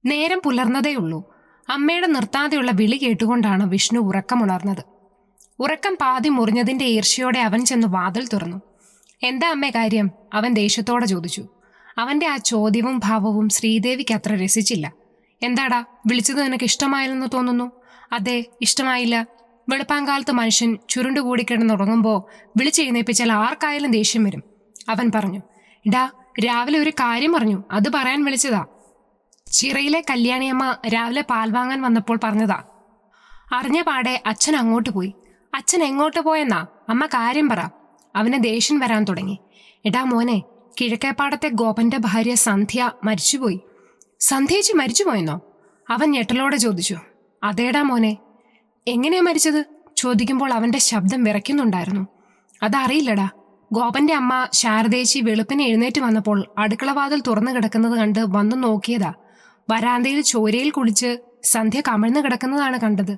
നേരം പുലർന്നതേയുള്ളൂ. അമ്മയുടെ നിർത്താതെയുള്ള വിളി കേട്ടുകൊണ്ടാണ് വിഷ്ണു ഉറക്കമുണർന്നത്. ഉറക്കം പാതി മുറിഞ്ഞതിന്റെ ഈർഷ്യയോടെ അവൻ ചെന്ന് വാതിൽ തുറന്നു. എന്താ അമ്മേ കാര്യം? അവൻ ദേഷ്യത്തോടെ ചോദിച്ചു. അവന്റെ ആ ചോദ്യവും ഭാവവും ശ്രീദേവിക്ക് അത്ര രസിച്ചില്ല. എന്താടാ, വിളിച്ചത് നിനക്ക് ഇഷ്ടമായില്ലെന്ന് തോന്നുന്നു? അതെ, ഇഷ്ടമായില്ല. വെളുപ്പാങ്കാലത്ത് മനുഷ്യൻ ചുരുണ്ടുകൂടി കിടന്നുറങ്ങുമ്പോൾ വിളിച്ചെഴുന്നേപ്പിച്ചാൽ ആർക്കായാലും ദേഷ്യം വരും. അവൻ പറഞ്ഞു. ഇടാ, രാവിലെ ഒരു കാര്യം പറഞ്ഞു, അത് പറയാൻ വിളിച്ചതാ. ചിറയിലെ കല്യാണിയമ്മ രാവിലെ പാൽ വാങ്ങാൻ വന്നപ്പോൾ പറഞ്ഞതാ. അറിഞ്ഞ പാടെ അച്ഛൻ അങ്ങോട്ട് പോയി. അച്ഛൻ എങ്ങോട്ട് പോയെന്നാ? അമ്മ കാര്യം പറ. അവന് ദേഷ്യം വരാൻ തുടങ്ങി. എടാ മോനെ, കിഴക്കേപ്പാടത്തെ ഗോപന്റെ ഭാര്യ സന്ധ്യ മരിച്ചുപോയി. സന്ധ്യേച്ചി മരിച്ചുപോയെന്നോ? അവൻ ഞെട്ടലോടെ ചോദിച്ചു. അതേടാ മോനെ. എങ്ങനെയാ മരിച്ചത്? ചോദിക്കുമ്പോൾ അവന്റെ ശബ്ദം വിറയ്ക്കുന്നുണ്ടായിരുന്നു. അതറിയില്ലടാ. ഗോപന്റെ അമ്മ ശാരദേച്ചി വെളുപ്പിനെ എഴുന്നേറ്റ് വന്നപ്പോൾ അടുക്കളവാതിൽ തുറന്നു കിടക്കുന്നത് കണ്ട് വന്നു നോക്കിയതാ. വരാന്തയിൽ ചോരയിൽ കുളിച്ച് സന്ധ്യ കമിഴ്ന്നു കിടക്കുന്നതാണ് കണ്ടത്.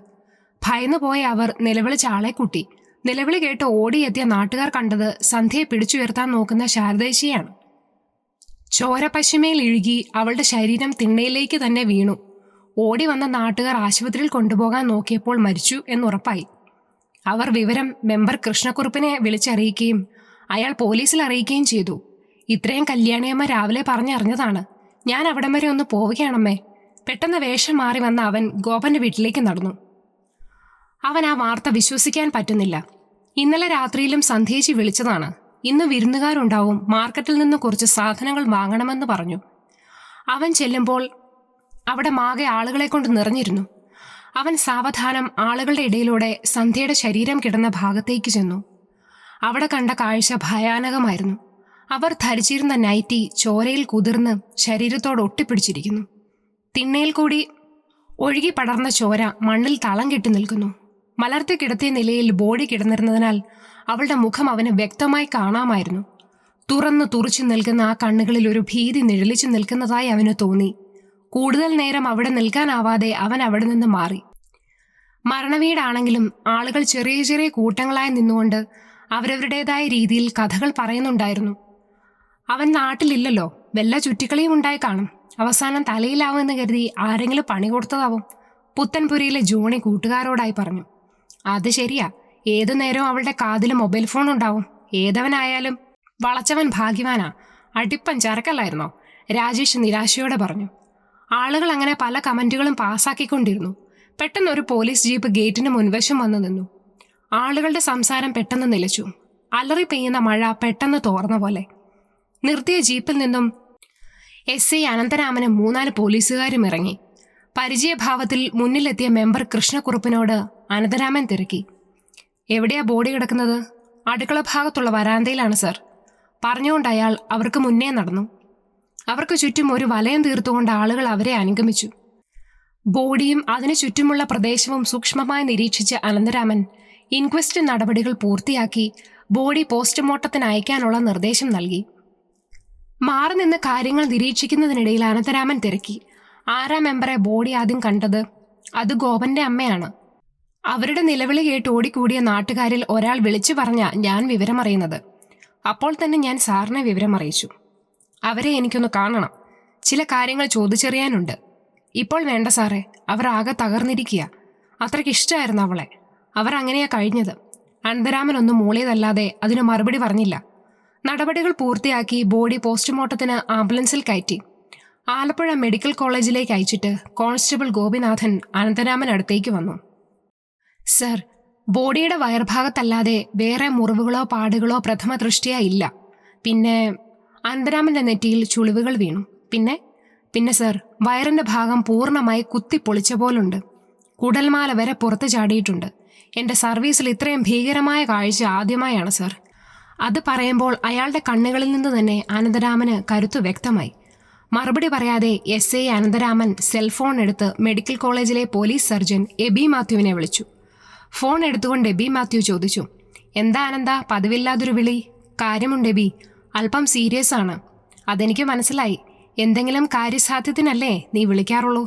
ഭയന്നു പോയ അവർ നിലവിളിച്ച് ആളെ കൂട്ടി. നിലവിളി കേട്ട് ഓടിയെത്തിയ നാട്ടുകാർ കണ്ടത് സന്ധ്യയെ പിടിച്ചുയർത്താൻ നോക്കുന്ന ശാരദേച്ചിയാണ്. ചോര പശ്ചിമയിൽ ഇഴുകി അവളുടെ ശരീരം തിണ്ണയിലേക്ക് തന്നെ വീണു. ഓടി വന്ന നാട്ടുകാർ ആശുപത്രിയിൽ കൊണ്ടുപോകാൻ നോക്കിയപ്പോൾ മരിച്ചു എന്നുറപ്പായി. അവർ വിവരം മെമ്പർ കൃഷ്ണക്കുറുപ്പിനെ വിളിച്ചറിയിക്കുകയും അയാൾ പോലീസിൽ അറിയിക്കുകയും ചെയ്തു. ഇത്രയും കല്യാണിയമ്മ രാവിലെ പറഞ്ഞറിഞ്ഞതാണ്. ഞാൻ അവിടം വരെ ഒന്ന് പോവുകയാണമ്മേ. പെട്ടെന്ന് വേഷം മാറി വന്ന അവൻ ഗോപന്റെ വീട്ടിലേക്ക് നടന്നു. അവൻ ആ വാർത്ത വിശ്വസിക്കാൻ പറ്റുന്നില്ല. ഇന്നലെ രാത്രിയിലും സന്ധ്യേച്ചി വിളിച്ചതാണ്. ഇന്ന് വിരുന്നുകാരുണ്ടാവും, മാർക്കറ്റിൽ നിന്ന് കുറച്ച് സാധനങ്ങൾ വാങ്ങണമെന്ന് പറഞ്ഞു. അവൻ ചെല്ലുമ്പോൾ അവിടെ മാകെ ആളുകളെ കൊണ്ട് നിറഞ്ഞിരുന്നു. അവൻ സാവധാനം ആളുകളുടെ ഇടയിലൂടെ സന്ധ്യയുടെ ശരീരം കിടന്ന ഭാഗത്തേക്ക് ചെന്നു. അവിടെ കണ്ട കാഴ്ച ഭയാനകമായിരുന്നു. അവർ ധരിച്ചിരുന്ന നൈറ്റി ചോരയിൽ കുതിർന്ന് ശരീരത്തോട് ഒട്ടിപ്പിടിച്ചിരിക്കുന്നു. തിണ്ണയിൽ കൂടി ഒഴുകി പടർന്ന ചോര മണ്ണിൽ തളം കെട്ടി നിൽക്കുന്നു. മലർത്തി കിടത്തിയ നിലയിൽ ബോഡി കിടന്നിരുന്നതിനാൽ അവളുടെ മുഖം അവന് വ്യക്തമായി കാണാമായിരുന്നു. തുറന്നു തുറച്ചു നിൽക്കുന്ന ആ കണ്ണുകളിൽ ഒരു ഭീതി നിഴലിച്ചു നിൽക്കുന്നതായി അവന് തോന്നി. കൂടുതൽ നേരം അവിടെ നിൽക്കാനാവാതെ അവൻ അവിടെ നിന്ന് മാറി. മരണവീടാണെങ്കിലും ആളുകൾ ചെറിയ ചെറിയ കൂട്ടങ്ങളായി നിന്നുകൊണ്ട് അവരവരുടേതായ രീതിയിൽ കഥകൾ പറയുന്നുണ്ടായിരുന്നു. അവൻ നാട്ടിലില്ലല്ലോ, വല്ല ചുറ്റിക്കളിയും ഉണ്ടായി കാണും. അവസാനം തലയിലാവുമെന്ന് കരുതി ആരെങ്കിലും പണി കൊടുത്തതാവും. പുത്തൻപുരയിലെ ജോണി കൂട്ടുകാരോടായി പറഞ്ഞു. അത് ശരിയാ, ഏതു നേരവും അവളുടെ കാതിൽ മൊബൈൽ ഫോൺ ഉണ്ടാവും. ഏതവനായാലും വളച്ചവൻ ഭാഗ്യവാനാ. അടിപ്പൻ ചരക്കല്ലായിരുന്നോ? രാജേഷ് നിരാശയോടെ പറഞ്ഞു. ആളുകൾ അങ്ങനെ പല കമന്റുകളും പാസ്സാക്കിക്കൊണ്ടിരുന്നു. പെട്ടെന്ന് ഒരു പോലീസ് ജീപ്പ് ഗേറ്റിന് മുൻവശം വന്നു നിന്നു. ആളുകളുടെ സംസാരം പെട്ടെന്ന് നിലച്ചു. അലറി പെയ്യുന്ന മഴ പെട്ടെന്ന് തോർന്ന പോലെ. നിർത്തിയ ജീപ്പിൽ നിന്നും SI അനന്തരാമനും 3-4 പോലീസുകാരും ഇറങ്ങി. പരിചയഭാവത്തിൽ മുന്നിലെത്തിയ മെമ്പർ കൃഷ്ണക്കുറുപ്പിനോട് അനന്തരാമൻ തിരക്കി. എവിടെയാ ബോഡി കിടക്കുന്നത്? അടുക്കള ഭാഗത്തുള്ള വരാന്തയിലാണ് സർ. പറഞ്ഞുകൊണ്ട് അയാൾ അവർക്ക് മുന്നേ നടന്നു. അവർക്ക് ചുറ്റും ഒരു വലയം തീർത്തുകൊണ്ട് ആളുകൾ അവരെ അനുഗമിച്ചു. ബോഡിയും അതിനു ചുറ്റുമുള്ള പ്രദേശവും സൂക്ഷ്മമായി നിരീക്ഷിച്ച അനന്തരാമൻ ഇൻക്വസ്റ്റ് നടപടികൾ പൂർത്തിയാക്കി ബോഡി പോസ്റ്റ്മോർട്ടത്തിന് അയക്കാനുള്ള നിർദ്ദേശം നൽകി. മാറി നിന്ന് കാര്യങ്ങൾ നിരീക്ഷിക്കുന്നതിനിടയിൽ അനന്തരാമൻ തിരക്കി. ആരാ മെമ്പറെ ബോഡി ആദ്യം കണ്ടത്? അത് ഗോപന്റെ അമ്മയാണ്. അവരുടെ നിലവിളി കേട്ട് ഓടിക്കൂടിയ നാട്ടുകാരിൽ ഒരാൾ വിളിച്ചു പറഞ്ഞ ഞാൻ വിവരമറിയുന്നത്. അപ്പോൾ തന്നെ ഞാൻ സാറിനെ വിവരമറിയിച്ചു. അവരെ എനിക്കൊന്ന് കാണണം. ചില കാര്യങ്ങൾ ചോദിച്ചറിയാനുണ്ട്. ഇപ്പോൾ വേണ്ട സാറേ, അവർ ആകെ തകർന്നിരിക്കുക. അത്രയ്ക്കിഷ്ടമായിരുന്നു അവളെ. അവർ അങ്ങനെയാ കഴിഞ്ഞത്. അനന്തരാമൻ ഒന്നും മൂളിയതല്ലാതെ അതിന് മറുപടി പറഞ്ഞില്ല. നടപടികൾ പൂർത്തിയാക്കി ബോഡി പോസ്റ്റ്മോർട്ടത്തിന് ആംബുലൻസിൽ കയറ്റി ആലപ്പുഴ മെഡിക്കൽ കോളേജിലേക്ക് അയച്ചിട്ട് കോൺസ്റ്റബിൾ ഗോപിനാഥൻ അനന്തരാമൻ അടുത്തേക്ക് വന്നു. സർ, ബോഡിയുടെ വയർഭാഗത്തല്ലാതെ വേറെ മുറിവുകളോ പാടുകളോ പ്രഥമ ദൃഷ്ടിയാ ഇല്ല. പിന്നെ അനന്തരാമന്റെ നെറ്റിയിൽ ചുളിവുകൾ വീണു. പിന്നെ സർ, വയറിന്റെ ഭാഗം പൂർണ്ണമായി കുത്തിപ്പൊളിച്ച പോലുണ്ട്. കുടൽമാല വരെ പുറത്ത് ചാടിയിട്ടുണ്ട്. എൻ്റെ സർവീസിൽ ഇത്രയും ഭീകരമായ കാഴ്ച ആദ്യമായാണ് സർ. അത് പറയുമ്പോൾ അയാളുടെ കണ്ണുകളിൽ നിന്ന് തന്നെ അനന്തരാമന് കരുത്തു വ്യക്തമായി. മറുപടി പറയാതെ SI അനന്തരാമൻ സെൽഫോൺ എടുത്ത് മെഡിക്കൽ കോളേജിലെ പോലീസ് സർജൻ എബി മാത്യുവിനെ വിളിച്ചു. ഫോൺ എടുത്തുകൊണ്ട് എബി മാത്യു ചോദിച്ചു. എന്താ അനന്ത, പതിവില്ലാതൊരു വിളി? കാര്യമുണ്ട് എബി, അല്പം സീരിയസ് ആണ്. അതെനിക്ക് മനസ്സിലായി. എന്തെങ്കിലും കാര്യസാധ്യത്തിനല്ലേ നീ വിളിക്കാറുള്ളൂ?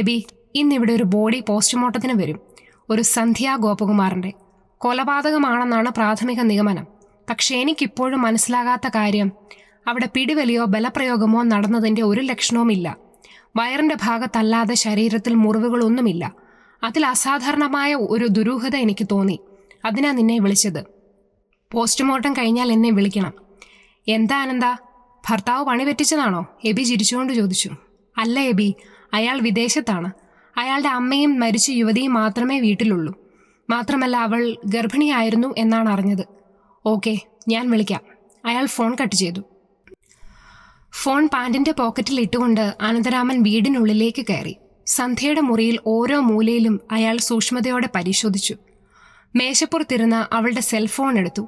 എബി, ഇന്നിവിടെ ഒരു ബോഡി പോസ്റ്റ്മോർട്ടത്തിന് വരും. ഒരു സന്ധ്യ ഗോപകുമാറിൻ്റെ കൊലപാതകമാണെന്നാണ് പ്രാഥമിക നിഗമനം. പക്ഷേ എനിക്കിപ്പോഴും മനസ്സിലാകാത്ത കാര്യം, അവിടെ പിടിവലിയോ ബലപ്രയോഗമോ നടന്നതിൻ്റെ ഒരു ലക്ഷണവുമില്ല. വയറിന്റെ ഭാഗത്തല്ലാതെ ശരീരത്തിൽ മുറിവുകളൊന്നുമില്ല. അതിൽ അസാധാരണമായ ഒരു ദുരൂഹത എനിക്ക് തോന്നി. അതിനാ നിന്നെ വിളിച്ചത്. പോസ്റ്റ്മോർട്ടം കഴിഞ്ഞാൽ എന്നെ വിളിക്കണം. എന്താ അനന്ത, ഭർത്താവ് പണി പറ്റിച്ചതാണോ? എബി ചിരിച്ചുകൊണ്ട് ചോദിച്ചു. അല്ല എബി, അയാൾ വിദേശത്താണ്. അയാളുടെ അമ്മയും മരിച്ച യുവതിയും മാത്രമേ വീട്ടിലുള്ളൂ. മാത്രമല്ല, അവൾ ഗർഭിണിയായിരുന്നു എന്നാണ് അറിഞ്ഞത്. ഓക്കെ, ഞാൻ വിളിക്കാം. അയാൾ ഫോൺ കട്ട് ചെയ്തു. ഫോൺ പാൻറിന്റെ പോക്കറ്റിൽ ഇട്ടുകൊണ്ട് അനന്തരാമൻ വീടിനുള്ളിലേക്ക് കയറി. സന്ധ്യയുടെ മുറിയിൽ ഓരോ മൂലയിലും അയാൾ സൂക്ഷ്മതയോടെ പരിശോധിച്ചു. മേശപ്പുറത്തിരുന്ന അവളുടെ സെൽഫോൺ എടുത്തു.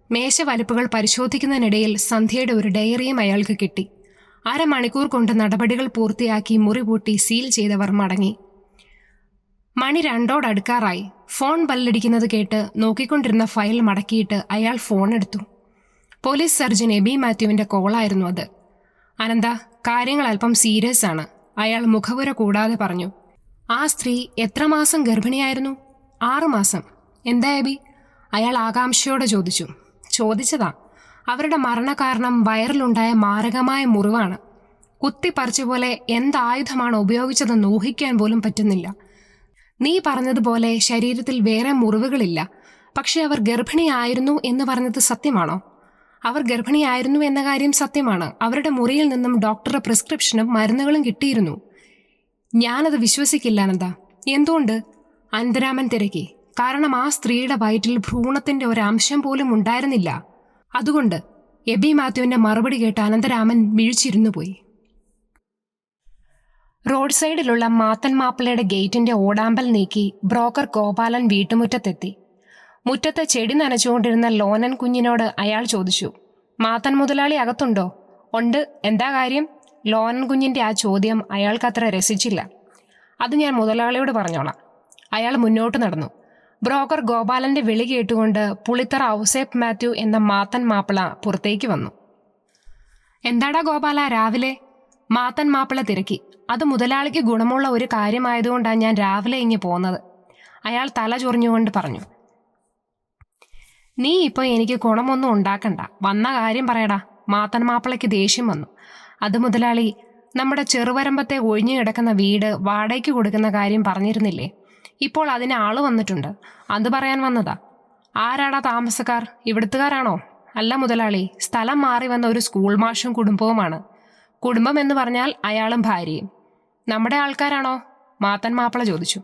മേശ വലുപ്പുകൾ പരിശോധിക്കുന്നതിനിടയിൽ സന്ധ്യയുടെ ഒരു ഡയറിയും അയാൾക്ക് കിട്ടി. 1/2 മണിക്കൂർ കൊണ്ട് നടപടികൾ പൂർത്തിയാക്കി മുറി പൂട്ടി സീൽ ചെയ്തവർ മടങ്ങി. മണി 2 അടുക്കാറായി. ഫോൺ ബല്ലടിക്കുന്നത് കേട്ട് നോക്കിക്കൊണ്ടിരുന്ന ഫയൽ മടക്കിയിട്ട് അയാൾ ഫോൺ എടുത്തു. പോലീസ് സർജൻ എബി മാത്യുവിന്റെ കോളായിരുന്നു അത്. അനന്ത, കാര്യങ്ങൾ അല്പം സീരിയസ് ആണ്, അയാൾ മുഖവുര കൂടാതെ പറഞ്ഞു. ആ സ്ത്രീ എത്ര മാസം ഗർഭിണിയായിരുന്നു? 6 മാസം. എന്താ എബി? അയാൾ ആകാംക്ഷയോടെ ചോദിച്ചു. ചോദിച്ചതാ. അവരുടെ മരണകാരണം വയറിലുണ്ടായ മാരകമായ മുറിവാണ്. കുത്തിപ്പറിച്ച പോലെ എന്തായുധമാണ് ഉപയോഗിച്ചതെന്ന് ഊഹിക്കാൻ പോലും പറ്റുന്നില്ല. നീ പറഞ്ഞതുപോലെ ശരീരത്തിൽ വേറെ മുറിവുകളില്ല. പക്ഷെ അവർ ഗർഭിണിയായിരുന്നു എന്ന് പറഞ്ഞത് സത്യമാണോ? അവർ ഗർഭിണിയായിരുന്നു എന്ന കാര്യം സത്യമാണ്. അവരുടെ മുറിയിൽ നിന്നും ഡോക്ടറുടെ പ്രിസ്ക്രിപ്ഷനും മരുന്നുകളും കിട്ടിയിരുന്നു. ഞാനത് വിശ്വസിക്കില്ല അനന്ത. എന്തുകൊണ്ട്? അനന്തരാമൻ തിരക്കി. കാരണം ആ സ്ത്രീയുടെ വയറ്റിൽ ഭ്രൂണത്തിന്റെ ഒരംശം പോലും ഉണ്ടായിരുന്നില്ല. അതുകൊണ്ട്. എബി മാത്യുവിന്റെ മറുപടി കേട്ട് അനന്തരാമൻ മിഴിച്ചിരുന്നു പോയി. റോഡ് സൈഡിലുള്ള മാത്തൻ മാപ്പിളയുടെ ഗേറ്റിന്റെ ഓടാമ്പൽ നീക്കി ബ്രോക്കർ ഗോപാലൻ വീട്ടുമുറ്റത്തെത്തി. മുറ്റത്ത് ചെടി നനച്ചുകൊണ്ടിരുന്ന ലോനൻ കുഞ്ഞിനോട് അയാൾ ചോദിച്ചു. മാത്തൻ മുതലാളി അകത്തുണ്ടോ? ഉണ്ട്. എന്താ കാര്യം? ലോനൻ കുഞ്ഞിന്റെ ആ ചോദ്യം അയാൾക്കത്ര രസിച്ചില്ല. അത് ഞാൻ മുതലാളിയോട് പറഞ്ഞോളാം. അയാൾ മുന്നോട്ട് നടന്നു. ബ്രോക്കർ ഗോപാലന്റെ വിളി കേട്ടുകൊണ്ട് പുളിത്തറ ഔസേപ്പ് മാത്യു എന്ന മാത്തൻ മാപ്പിള പുറത്തേക്ക് വന്നു. എന്താടാ ഗോപാല രാവിലെ? മാത്തൻ മാപ്പിള തിരക്കി. അത് മുതലാളിക്ക് ഗുണമുള്ള ഒരു കാര്യമായതുകൊണ്ടാണ് ഞാൻ രാവിലെ ഇങ്ങ് പോന്നത്. അയാൾ തല ചൊറിഞ്ഞുകൊണ്ട് പറഞ്ഞു. നീ ഇപ്പോൾ എനിക്ക് ഗുണമൊന്നും ഉണ്ടാക്കണ്ട, വന്ന കാര്യം പറയടാ. മാത്തൻ മാപ്പിളയ്ക്ക് ദേഷ്യം വന്നു. അത് മുതലാളി, നമ്മുടെ ചെറുവരമ്പത്തെ ഒഴിഞ്ഞു കിടക്കുന്ന വീട് വാടകയ്ക്ക് കൊടുക്കുന്ന കാര്യം പറഞ്ഞിരുന്നില്ലേ? ഇപ്പോൾ അതിന് ആള് വന്നിട്ടുണ്ട്. അത് പറയാൻ വന്നതാ. ആരാടാ താമസക്കാർ? ഇവിടുത്തുകാരാണോ? അല്ല മുതലാളി, സ്ഥലം മാറി വന്ന ഒരു സ്കൂൾ മാഷും കുടുംബവുമാണ്. കുടുംബം എന്ന് പറഞ്ഞാൽ അയാളും ഭാര്യയും. നമ്മുടെ ആൾക്കാരാണോ? മാത്തൻ മാപ്പിള ചോദിച്ചു.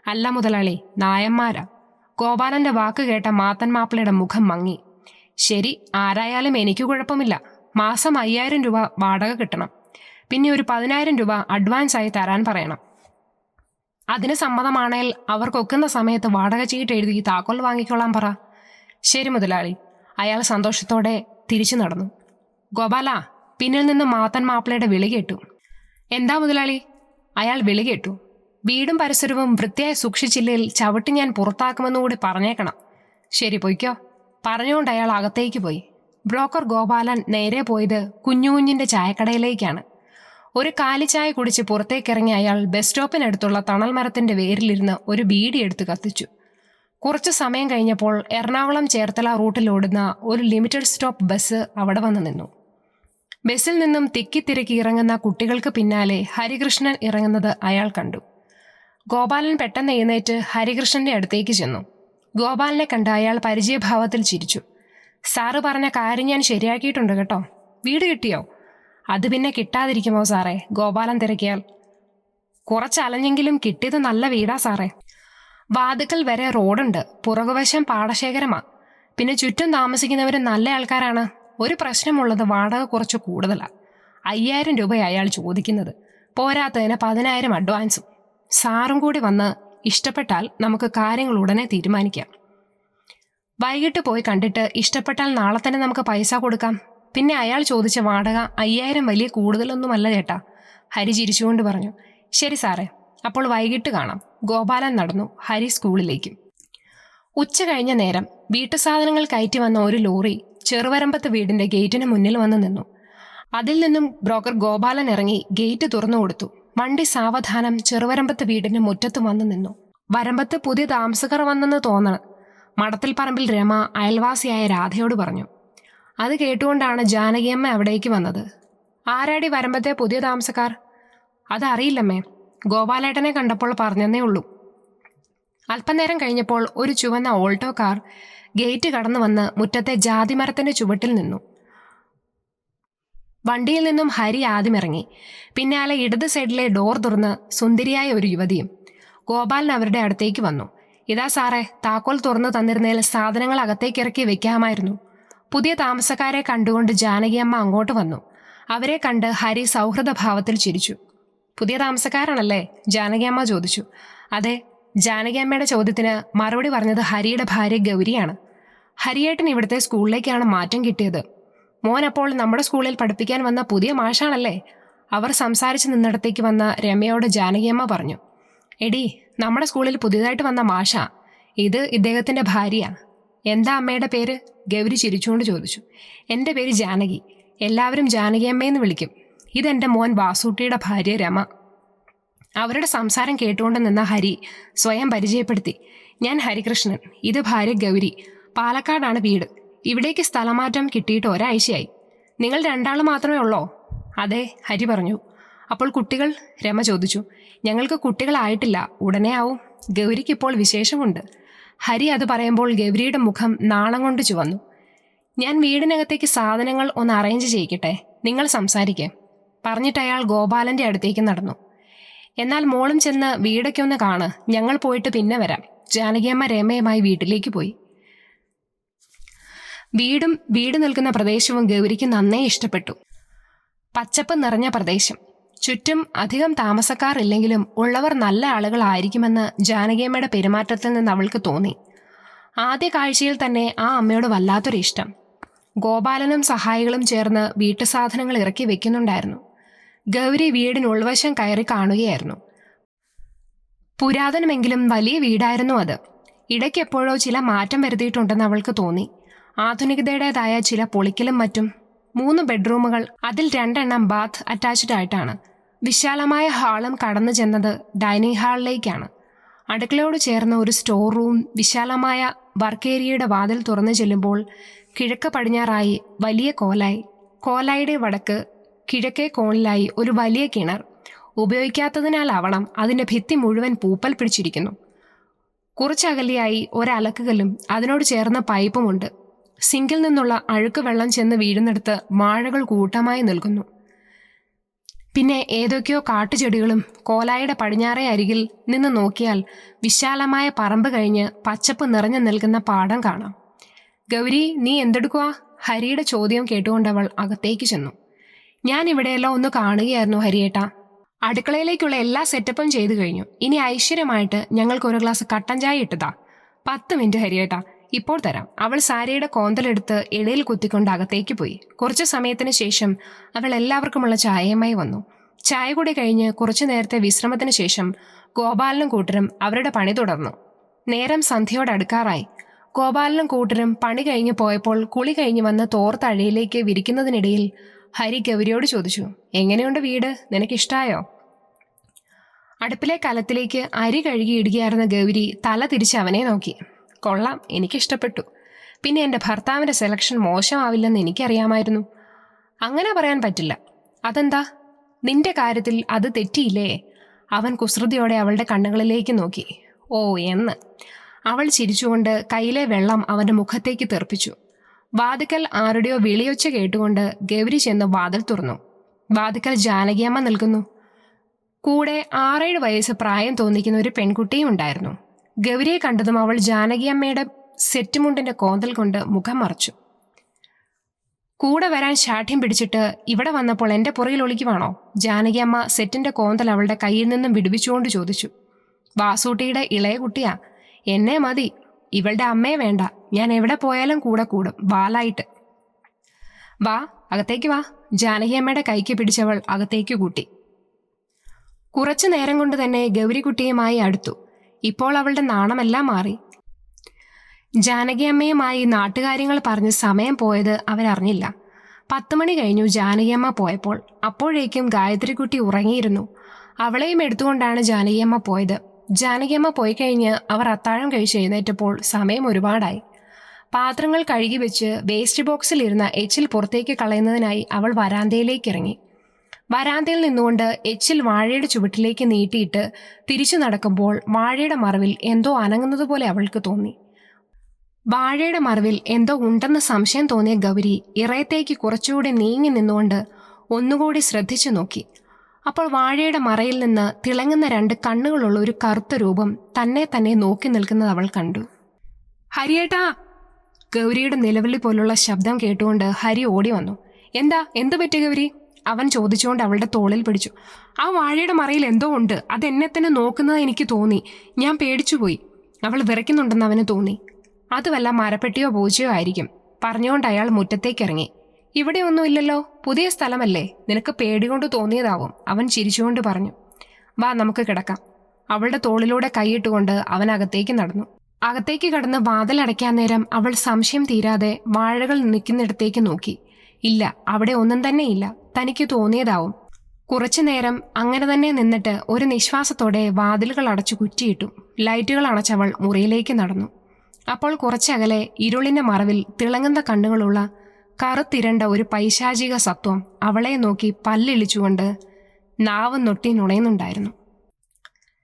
അല്ല മുതലാളി, നായന്മാരാ. ഗോപാലന്റെ വാക്ക് കേട്ട മാത്തൻ മാപ്പിളയുടെ മുഖം മങ്ങി. ശരി, ആരായാലും എനിക്ക് കുഴപ്പമില്ല. മാസം 5000 രൂപ വാടക കിട്ടണം. പിന്നെ ഒരു 10000 രൂപ അഡ്വാൻസായി തരാൻ പറയണം. അതിന് സമ്മതമാണേൽ അവർക്കൊക്കുന്ന സമയത്ത് വാടക ചീട്ട് എഴുതി താക്കോൽ വാങ്ങിക്കൊള്ളാൻ പറ. ശരി മുതലാളി. അയാൾ സന്തോഷത്തോടെ തിരിച്ചു നടന്നു. ഗോപാല, പിന്നിൽ നിന്ന് മാത്തൻ മാപ്പിളയുടെ വിളി കേട്ടു. എന്താ മുതലാളി? അയാൾ വിളി കേട്ടു. വീടും പരിസരവും വൃത്തിയായി സൂക്ഷിച്ചില്ലെങ്കിൽ ചവിട്ടി ഞാൻ പുറത്താക്കുമെന്നുകൂടി പറഞ്ഞേക്കണം. ശരി, പൊയ്ക്കോ. പറഞ്ഞുകൊണ്ട് അയാൾ അകത്തേക്ക് പോയി. ബ്രോക്കർ ഗോപാലൻ നേരെ പോയത് കുഞ്ഞുകുഞ്ഞിന്റെ ചായക്കടയിലേക്കാണ്. ഒരു കാലിച്ചായ കുടിച്ച് പുറത്തേക്കിറങ്ങി അയാൾ ബസ് സ്റ്റോപ്പിനടുത്തുള്ള തണൽ മരത്തിന്റെ വേരിലിരുന്ന് ഒരു ബീഡി എടുത്ത് കത്തിച്ചു. കുറച്ചു സമയം കഴിഞ്ഞപ്പോൾ എറണാകുളം ചേർത്തല റൂട്ടിലോടുന്ന ഒരു ലിമിറ്റഡ് സ്റ്റോപ്പ് ബസ് അവിടെ വന്ന് നിന്നു. ബസ്സിൽ നിന്നും തിക്കിത്തിരക്കി ഇറങ്ങുന്ന കുട്ടികൾക്ക് പിന്നാലെ ഹരികൃഷ്ണൻ ഇറങ്ങുന്നത് അയാൾ കണ്ടു. ഗോപാലൻ പെട്ടെന്ന് എഴുന്നേറ്റ് ഹരികൃഷ്ണന്റെ അടുത്തേക്ക് ചെന്നു. ഗോപാലനെ കണ്ട് അയാൾ പരിചയഭാവത്തിൽ ചിരിച്ചു. സാറ് പറഞ്ഞ കാര്യം ഞാൻ ശരിയാക്കിയിട്ടുണ്ട് കേട്ടോ. വീട് കിട്ടിയോ? അത് പിന്നെ കിട്ടാതിരിക്കുമോ സാറേ? ഗോപാലൻ തിരക്കിയാൽ. കുറച്ചലഞ്ഞെങ്കിലും കിട്ടിയത് നല്ല വീടാ സാറേ. വാതുക്കൽ വരെ റോഡുണ്ട്. പുറകുവശം പാടശേഖരമാ. പിന്നെ ചുറ്റും താമസിക്കുന്നവർ നല്ല ആൾക്കാരാണ്. ഒരു പ്രശ്നമുള്ളത് വാടക കുറച്ച് കൂടുതലാണ്. 5000 രൂപ അയാൾ ചോദിക്കുന്നത്. പോരാത്തതിന് 10000 അഡ്വാൻസും. സാറും കൂടി വന്ന് ഇഷ്ടപ്പെട്ടാൽ നമുക്ക് കാര്യങ്ങൾ ഉടനെ തീരുമാനിക്കാം. വൈകിട്ട് പോയി കണ്ടിട്ട് ഇഷ്ടപ്പെട്ടാൽ നാളെ തന്നെ നമുക്ക് പൈസ കൊടുക്കാം. പിന്നെ അയാൾ ചോദിച്ച വാടക 5000 വലിയ കൂടുതലൊന്നുമല്ല ചേട്ടാ. ഹരി ചിരിച്ചുകൊണ്ട് പറഞ്ഞു. ശരി സാറേ, അപ്പോൾ വൈകിട്ട് കാണാം. ഗോപാലൻ നടന്നു ഹരി സ്കൂളിലേക്കും. ഉച്ച കഴിഞ്ഞ നേരം വീട്ടുസാധനങ്ങൾ കയറ്റി വന്ന ഒരു ലോറി ചെറുവരമ്പത്ത് വീടിന്റെ ഗേറ്റിന് മുന്നിൽ വന്ന് നിന്നു. അതിൽ നിന്നും ബ്രോക്കർ ഗോപാലൻ ഇറങ്ങി ഗേറ്റ് തുറന്നു കൊടുത്തു. വണ്ടി സാവധാനം ചെറുവരമ്പത്ത് വീടിന്റെ മുറ്റത്ത് വന്ന് നിന്നു. വരമ്പത്ത് പുതിയ താമസക്കാർ വന്നെന്ന് തോന്നണം. മടത്തിൽ പറമ്പിൽ രമ അയൽവാസിയായ രാധയോട് പറഞ്ഞു. അത് കേട്ടുകൊണ്ടാണ് ജാനകിയമ്മ അവിടേക്ക് വന്നത്. ആരാടി വരമ്പത്തെ പുതിയ താമസക്കാർ? അതറിയില്ലമ്മേ, ഗോപാലേട്ടനെ കണ്ടപ്പോൾ പറഞ്ഞെന്നേ ഉള്ളൂ. അല്പനേരം കഴിഞ്ഞപ്പോൾ ഒരു ചുവന്ന ഓൾട്ടോ കാർ ഗേറ്റ് കടന്നു വന്ന് മുറ്റത്തെ ജാതിമരത്തിന്റെ ചുവട്ടിൽ നിന്നു. വണ്ടിയിൽ നിന്നും ഹരി ആദ്യം ഇറങ്ങി. പിന്നാലെ ഇടത് സൈഡിലെ ഡോർ തുറന്ന് സുന്ദരിയായ ഒരു യുവതിയും. ഗോപാലൻ അവരുടെ അടുത്തേക്ക് വന്നു. ഇതാ സാറേ, താക്കോൽ തുറന്നു തന്നിരുന്നതിൽ സാധനങ്ങൾ അകത്തേക്ക് ഇറക്കി വെക്കാമായിരുന്നു. പുതിയ താമസക്കാരെ കണ്ടുകൊണ്ട് ജാനകിയമ്മ അങ്ങോട്ട് വന്നു. അവരെ കണ്ട് ഹരി സൗഹൃദഭാവത്തിൽ ചിരിച്ചു. പുതിയ താമസക്കാരാണല്ലേ? ജാനകിയമ്മ ചോദിച്ചു. അതെ. ജാനകിയമ്മയുടെ ചോദ്യത്തിന് മറുപടി പറഞ്ഞത് ഹരിയുടെ ഭാര്യ ഗൗരിയാണ്. ഹരിയേട്ടൻ ഇവിടുത്തെ സ്കൂളിലേക്കാണ് മാറ്റം കിട്ടിയത്. മോൻ അപ്പോൾ നമ്മുടെ സ്കൂളിൽ പഠിപ്പിക്കാൻ വന്ന പുതിയ മാഷാണല്ലേ? അവർ സംസാരിച്ച് നിന്നിടത്തേക്ക് വന്ന രമ്യയോട് ജാനകിയമ്മ പറഞ്ഞു. എടി, നമ്മുടെ സ്കൂളിൽ പുതിയതായിട്ട് വന്ന മാഷാ. ഇത് ഇദ്ദേഹത്തിന്റെ ഭാര്യ. എന്താ അമ്മയുടെ പേര്? ഗൗരി ചിരിച്ചുകൊണ്ട് ചോദിച്ചു. എൻ്റെ പേര് ജാനകി. എല്ലാവരും ജാനകിയമ്മയെന്ന് വിളിക്കും. ഇതെൻ്റെ മോൻ വാസൂട്ടിയുടെ ഭാര്യ രമ. അവരുടെ സംസാരം കേട്ടുകൊണ്ട് നിന്ന ഹരി സ്വയം പരിചയപ്പെടുത്തി. ഞാൻ ഹരികൃഷ്ണൻ. ഇത് ഭാര്യ ഗൗരി. പാലക്കാടാണ് വീട്. ഇവിടേക്ക് സ്ഥലമാറ്റം കിട്ടിയിട്ട് ഒരാഴ്ചയായി. നിങ്ങൾ രണ്ടാൾ മാത്രമേ ഉള്ളോ? അതെ, ഹരി പറഞ്ഞു. അപ്പോൾ കുട്ടികൾ? രമ ചോദിച്ചു. ഞങ്ങൾക്ക് കുട്ടികളായിട്ടില്ല, ഉടനെ ആവും. ഗൗരിക്ക് ഇപ്പോൾ വിശേഷമുണ്ട്. ഹരി അത് പറയുമ്പോൾ ഗൗരിയുടെ മുഖം നാണം കൊണ്ട് ചുവന്നു. ഞാൻ വീടിനകത്തേക്ക് സാധനങ്ങൾ ഒന്ന് അറേഞ്ച് ചെയ്യിക്കട്ടെ, നിങ്ങൾ സംസാരിക്കേ പറഞ്ഞിട്ട് അയാൾ ഗോപാലന്റെ അടുത്തേക്ക് നടന്നു. എന്നാൽ മോളും ചെന്ന് വീടൊക്കെ ഒന്ന് കാണ്, ഞങ്ങൾ പോയിട്ട് പിന്നെ വരാം. ജാനകിയമ്മ രമയുമായി വീട്ടിലേക്ക് പോയി. വീട് നിൽക്കുന്ന പ്രദേശവും ഗൗരിക്ക് നന്നേ ഇഷ്ടപ്പെട്ടു. പച്ചപ്പ് നിറഞ്ഞ പ്രദേശം. ചുറ്റും അധികം താമസക്കാർ ഇല്ലെങ്കിലും ഉള്ളവർ നല്ല ആളുകളായിരിക്കുമെന്ന് ജാനകിയമ്മയുടെ പെരുമാറ്റത്തിൽ നിന്ന് അവൾക്ക് തോന്നി. ആദ്യ കാഴ്ചയിൽ തന്നെ ആ അമ്മയോട് വല്ലാത്തൊരു ഇഷ്ടം. ഗോപാലനും സഹായികളും ചേർന്ന് വീട്ടുസാധനങ്ങൾ ഇറക്കി വെക്കുന്നുണ്ടായിരുന്നു. ഗൗരി വീടിനുൾവശം കയറി കാണുകയായിരുന്നു. പുരാതനമെങ്കിലും വലിയ വീടായിരുന്നു അത്. ഇടയ്ക്കെപ്പോഴോ ചില മാറ്റം വരുത്തിയിട്ടുണ്ടെന്ന് അവൾക്ക് തോന്നി. ആധുനികതയുടേതായ ചില പൊളിക്കലും മറ്റും. 3 ബെഡ്റൂമുകൾ, അതിൽ 2 ബാത്ത് അറ്റാച്ച്ഡ് ആയിട്ടാണ്. വിശാലമായ ഹാളും കടന്നു ചെന്നത് ഡൈനിങ് ഹാളിലേക്കാണ്. അടുക്കളയോട് ചേർന്ന ഒരു സ്റ്റോർ റൂം, വിശാലമായ വർക്ക് ഏരിയയുടെ വാതിൽ തുറന്നു ചെല്ലുമ്പോൾ കിഴക്ക് പടിഞ്ഞാറായി വലിയ കോലായി. കോലായിയുടെ വടക്ക് കിഴക്കേ കോണിലായി ഒരു വലിയ കിണർ. ഉപയോഗിക്കാത്തതിനാലാവണം അതിൻ്റെ ഭിത്തി മുഴുവൻ പൂപ്പൽ പിടിച്ചിരിക്കുന്നു. കുറച്ചകലെയായി ഒരലക്കുകല്ലും അതിനോട് ചേർന്ന പൈപ്പുമുണ്ട്. സിങ്കിൽ നിന്നുള്ള അഴുക്ക് വെള്ളം ചെന്ന് വീഴുന്നിടത്ത് വാഴകൾ കൂട്ടമായി നിൽക്കുന്നു. പിന്നെ ഏതൊക്കെയോ കാട്ടുചെടികളും. കോലായുടെ പടിഞ്ഞാറേ അരികിൽ നിന്ന് നോക്കിയാൽ വിശാലമായ പറമ്പ് കഴിഞ്ഞ് പച്ചപ്പ് നിറഞ്ഞു നിൽക്കുന്ന പാടം കാണാം. ഗൗരി, നീ എന്തെടുക്കുക? ഹരിയുടെ ചോദ്യം കേട്ടുകൊണ്ടവൾ അകത്തേക്ക് ചെന്നു. ഞാൻ ഇവിടെയെല്ലാം ഒന്ന് കാണുകയായിരുന്നു ഹരിയേട്ടാ. അടുക്കളയിലേക്കുള്ള എല്ലാ സെറ്റപ്പും ചെയ്തു കഴിഞ്ഞു. ഇനി ഐശ്വര്യമായിട്ട് ഞങ്ങൾക്കൊരു ഗ്ലാസ് കട്ടൻ ചായ ഇട്ടതാ. 10 മിനിറ്റ് ഹരിയേട്ടാ, ഇപ്പോൾ തരാം. അവൾ സാരിയുടെ കോന്തലെടുത്ത് ഇടയിൽ കുത്തിക്കൊണ്ട് അകത്തേക്ക് പോയി. കുറച്ചു സമയത്തിന് ശേഷം അവൾ എല്ലാവർക്കുമുള്ള ചായയുമായി വന്നു. ചായ കൂടി കഴിഞ്ഞ് കുറച്ചു നേരത്തെ വിശ്രമത്തിന് ശേഷം ഗോപാലനും കൂട്ടരും അവരുടെ പണി തുടർന്നു. നേരം സന്ധ്യയോടടുക്കാറായി. ഗോപാലനും കൂട്ടരും പണി കഴിഞ്ഞ് പോയപ്പോൾ കുളി കഴിഞ്ഞ് വന്ന് തോർത്തഴയിലേക്ക് വിരിക്കുന്നതിനിടയിൽ ഹരി ഗൗരിയോട് ചോദിച്ചു. എങ്ങനെയുണ്ട് വീട്? നിനക്കിഷ്ടായോ? അടുപ്പിലെ കലത്തിലേക്ക് അരി കഴുകി ഇടുകയായിരുന്ന ഗൗരി തല തിരിച്ച് അവനെ നോക്കി. കൊള്ളാം, എനിക്കിഷ്ടപ്പെട്ടു. പിന്നെ എൻ്റെ ഭർത്താവിൻ്റെ സെലക്ഷൻ മോശമാവില്ലെന്ന് എനിക്കറിയാമായിരുന്നു. അങ്ങനെ പറയാൻ പറ്റില്ല. അതെന്താ? നിന്റെ കാര്യത്തിൽ അത് തെറ്റിയില്ലേ? അവൻ കുസൃതിയോടെ അവളുടെ കണ്ണുകളിലേക്ക് നോക്കി. ഓ എന്ന് അവൾ ചിരിച്ചുകൊണ്ട് കയ്യിലെ വെള്ളം അവൻ്റെ മുഖത്തേക്ക് തെറിപ്പിച്ചു. വാതിക്കൽ ആരുടെയോ വിളിയൊച്ച കേട്ടുകൊണ്ട് ഗൗരി ചെന്ന് വാതിൽ തുറന്നു. വാതിക്കൽ ജാനകിയമ്മ നിൽക്കുന്നു. കൂടെ 6-7 വയസ്സ് പ്രായം തോന്നിക്കുന്ന ഒരു പെൺകുട്ടിയും ഉണ്ടായിരുന്നു. ഗൗരിയെ കണ്ടതും അവൾ ജാനകിയമ്മയുടെ സെറ്റുമുണ്ടിന്റെ കോന്തൽ കൊണ്ട് മുഖം മറച്ചു. കൂടെ വരാൻ ശാഠ്യം പിടിച്ചിട്ട് ഇവിടെ വന്നപ്പോൾ എൻ്റെ പുറകിൽ ഒളിക്കുവാണോ? ജാനകിയമ്മ സെറ്റിന്റെ കോന്തൽ അവളുടെ കയ്യിൽ നിന്നും വിടുവിച്ചുകൊണ്ട് ചോദിച്ചു. വാസൂട്ടിയുടെ ഇളയ കുട്ടിയാ. എന്നെ മതി, ഇവളുടെ അമ്മയെ വേണ്ട. ഞാൻ എവിടെ പോയാലും കൂടെ കൂടും, വാലായിട്ട്. വാ, അകത്തേക്ക് വാ. ജാനകിയമ്മയുടെ കൈക്ക് പിടിച്ചവൾ അകത്തേക്ക് കൂട്ടി. കുറച്ചു നേരം കൊണ്ട് തന്നെ ഗൗരിക്കുട്ടിയുമായി അടുത്തു. ഇപ്പോൾ അവളുടെ നാണമെല്ലാം മാറി. ജാനകിയമ്മയുമായി നാട്ടുകാര്യങ്ങൾ പറഞ്ഞ് സമയം പോയത് അവരറിഞ്ഞില്ല. 10 മണി കഴിഞ്ഞു ജാനകിയമ്മ പോയപ്പോൾ. അപ്പോഴേക്കും ഗായത്രിക്കുട്ടി ഉറങ്ങിയിരുന്നു. അവളെയും എടുത്തുകൊണ്ടാണ് ജാനകിയമ്മ പോയത്. ജാനകിയമ്മ പോയി കഴിഞ്ഞ് അവർ അത്താഴം കഴിച്ച് എഴുന്നേറ്റപ്പോൾ സമയം ഒരുപാടായി. പാത്രങ്ങൾ കഴുകി വെച്ച് വേസ്റ്റ് ബോക്സിലിരുന്ന എച്ചിൽ പുറത്തേക്ക് കളയുന്നതിനായി അവൾ വരാന്തയിലേക്ക് ഇറങ്ങി. വരാന്തയിൽ നിന്നുകൊണ്ട് എച്ചിൽ വാഴയുടെ ചുവട്ടിലേക്ക് നീട്ടിയിട്ട് തിരിച്ചു നടക്കുമ്പോൾ വാഴയുടെ മറവിൽ എന്തോ അനങ്ങുന്നതുപോലെ അവൾക്ക് തോന്നി. വാഴയുടെ മറവിൽ എന്തോ ഉണ്ടെന്ന് സംശയം തോന്നിയ ഗൗരി ഇറയത്തേക്ക് കുറച്ചുകൂടി നീങ്ങി നിന്നുകൊണ്ട് ഒന്നുകൂടി ശ്രദ്ധിച്ചു നോക്കി. അപ്പോൾ വാഴയുടെ മറയിൽ നിന്ന് തിളങ്ങുന്ന 2 കണ്ണുകളുള്ള ഒരു കറുത്ത രൂപം തന്നെ നോക്കി നിൽക്കുന്നത് അവൾ കണ്ടു. ഹരിയേട്ടാ! ഗൗരിയുടെ നിലവിളി പോലുള്ള ശബ്ദം കേട്ടുകൊണ്ട് ഹരി ഓടി വന്നു. എന്ത് പറ്റി ഗൗരി? അവൻ ചോദിച്ചുകൊണ്ട് അവളുടെ തോളിൽ പിടിച്ചു. ആ വാഴയുടെ മറയിൽ എന്തോ ഉണ്ട്, അതെന്നെ തന്നെ നോക്കുന്നത് എനിക്ക് തോന്നി. ഞാൻ പേടിച്ചുപോയി. അവൾ വിറയ്ക്കുന്നുണ്ടെന്ന് അവന് തോന്നി. അത് വല്ല മരപ്പെട്ടിയോ പൂച്ചയോ ആയിരിക്കും, പറഞ്ഞുകൊണ്ട് അയാൾ മുറ്റത്തേക്കിറങ്ങി. ഇവിടെ ഒന്നുമില്ലല്ലോ, പുതിയ സ്ഥലമല്ലേ, നിനക്ക് പേടികൊണ്ട് തോന്നിയതാവും, അവൻ ചിരിച്ചുകൊണ്ട് പറഞ്ഞു. വാ, നമുക്ക് കിടക്കാം. അവളുടെ തോളിലൂടെ കൈയിട്ടുകൊണ്ട് അവൻ അകത്തേക്ക് നടന്നു. അകത്തേക്ക് കടന്ന് വാതിലടയ്ക്കാൻ നേരം അവൾ സംശയം തീരാതെ വാഴകൾ നിൽക്കുന്നിടത്തേക്ക് നോക്കി. ഇല്ല, അവിടെ ഒന്നും തന്നെ ഇല്ല, തനിക്ക് തോന്നിയതാവും. കുറച്ചു നേരം അങ്ങനെ തന്നെ നിന്നിട്ട് ഒരു നിശ്വാസത്തോടെ വാതിലുകൾ അടച്ചു കുറ്റിയിട്ടു. ലൈറ്റുകൾ അണച്ചവൾ മുറിയിലേക്ക് നടന്നു. അപ്പോൾ കുറച്ചകലെ ഇരുളിന്റെ മറവിൽ തിളങ്ങുന്ന കണ്ണുകളുള്ള കറുത്തിരണ്ട ഒരു പൈശാചിക സത്വം അവളെ നോക്കി പല്ലിളിച്ചുകൊണ്ട് നാവ് നൊട്ടി നുണയുന്നുണ്ടായിരുന്നു.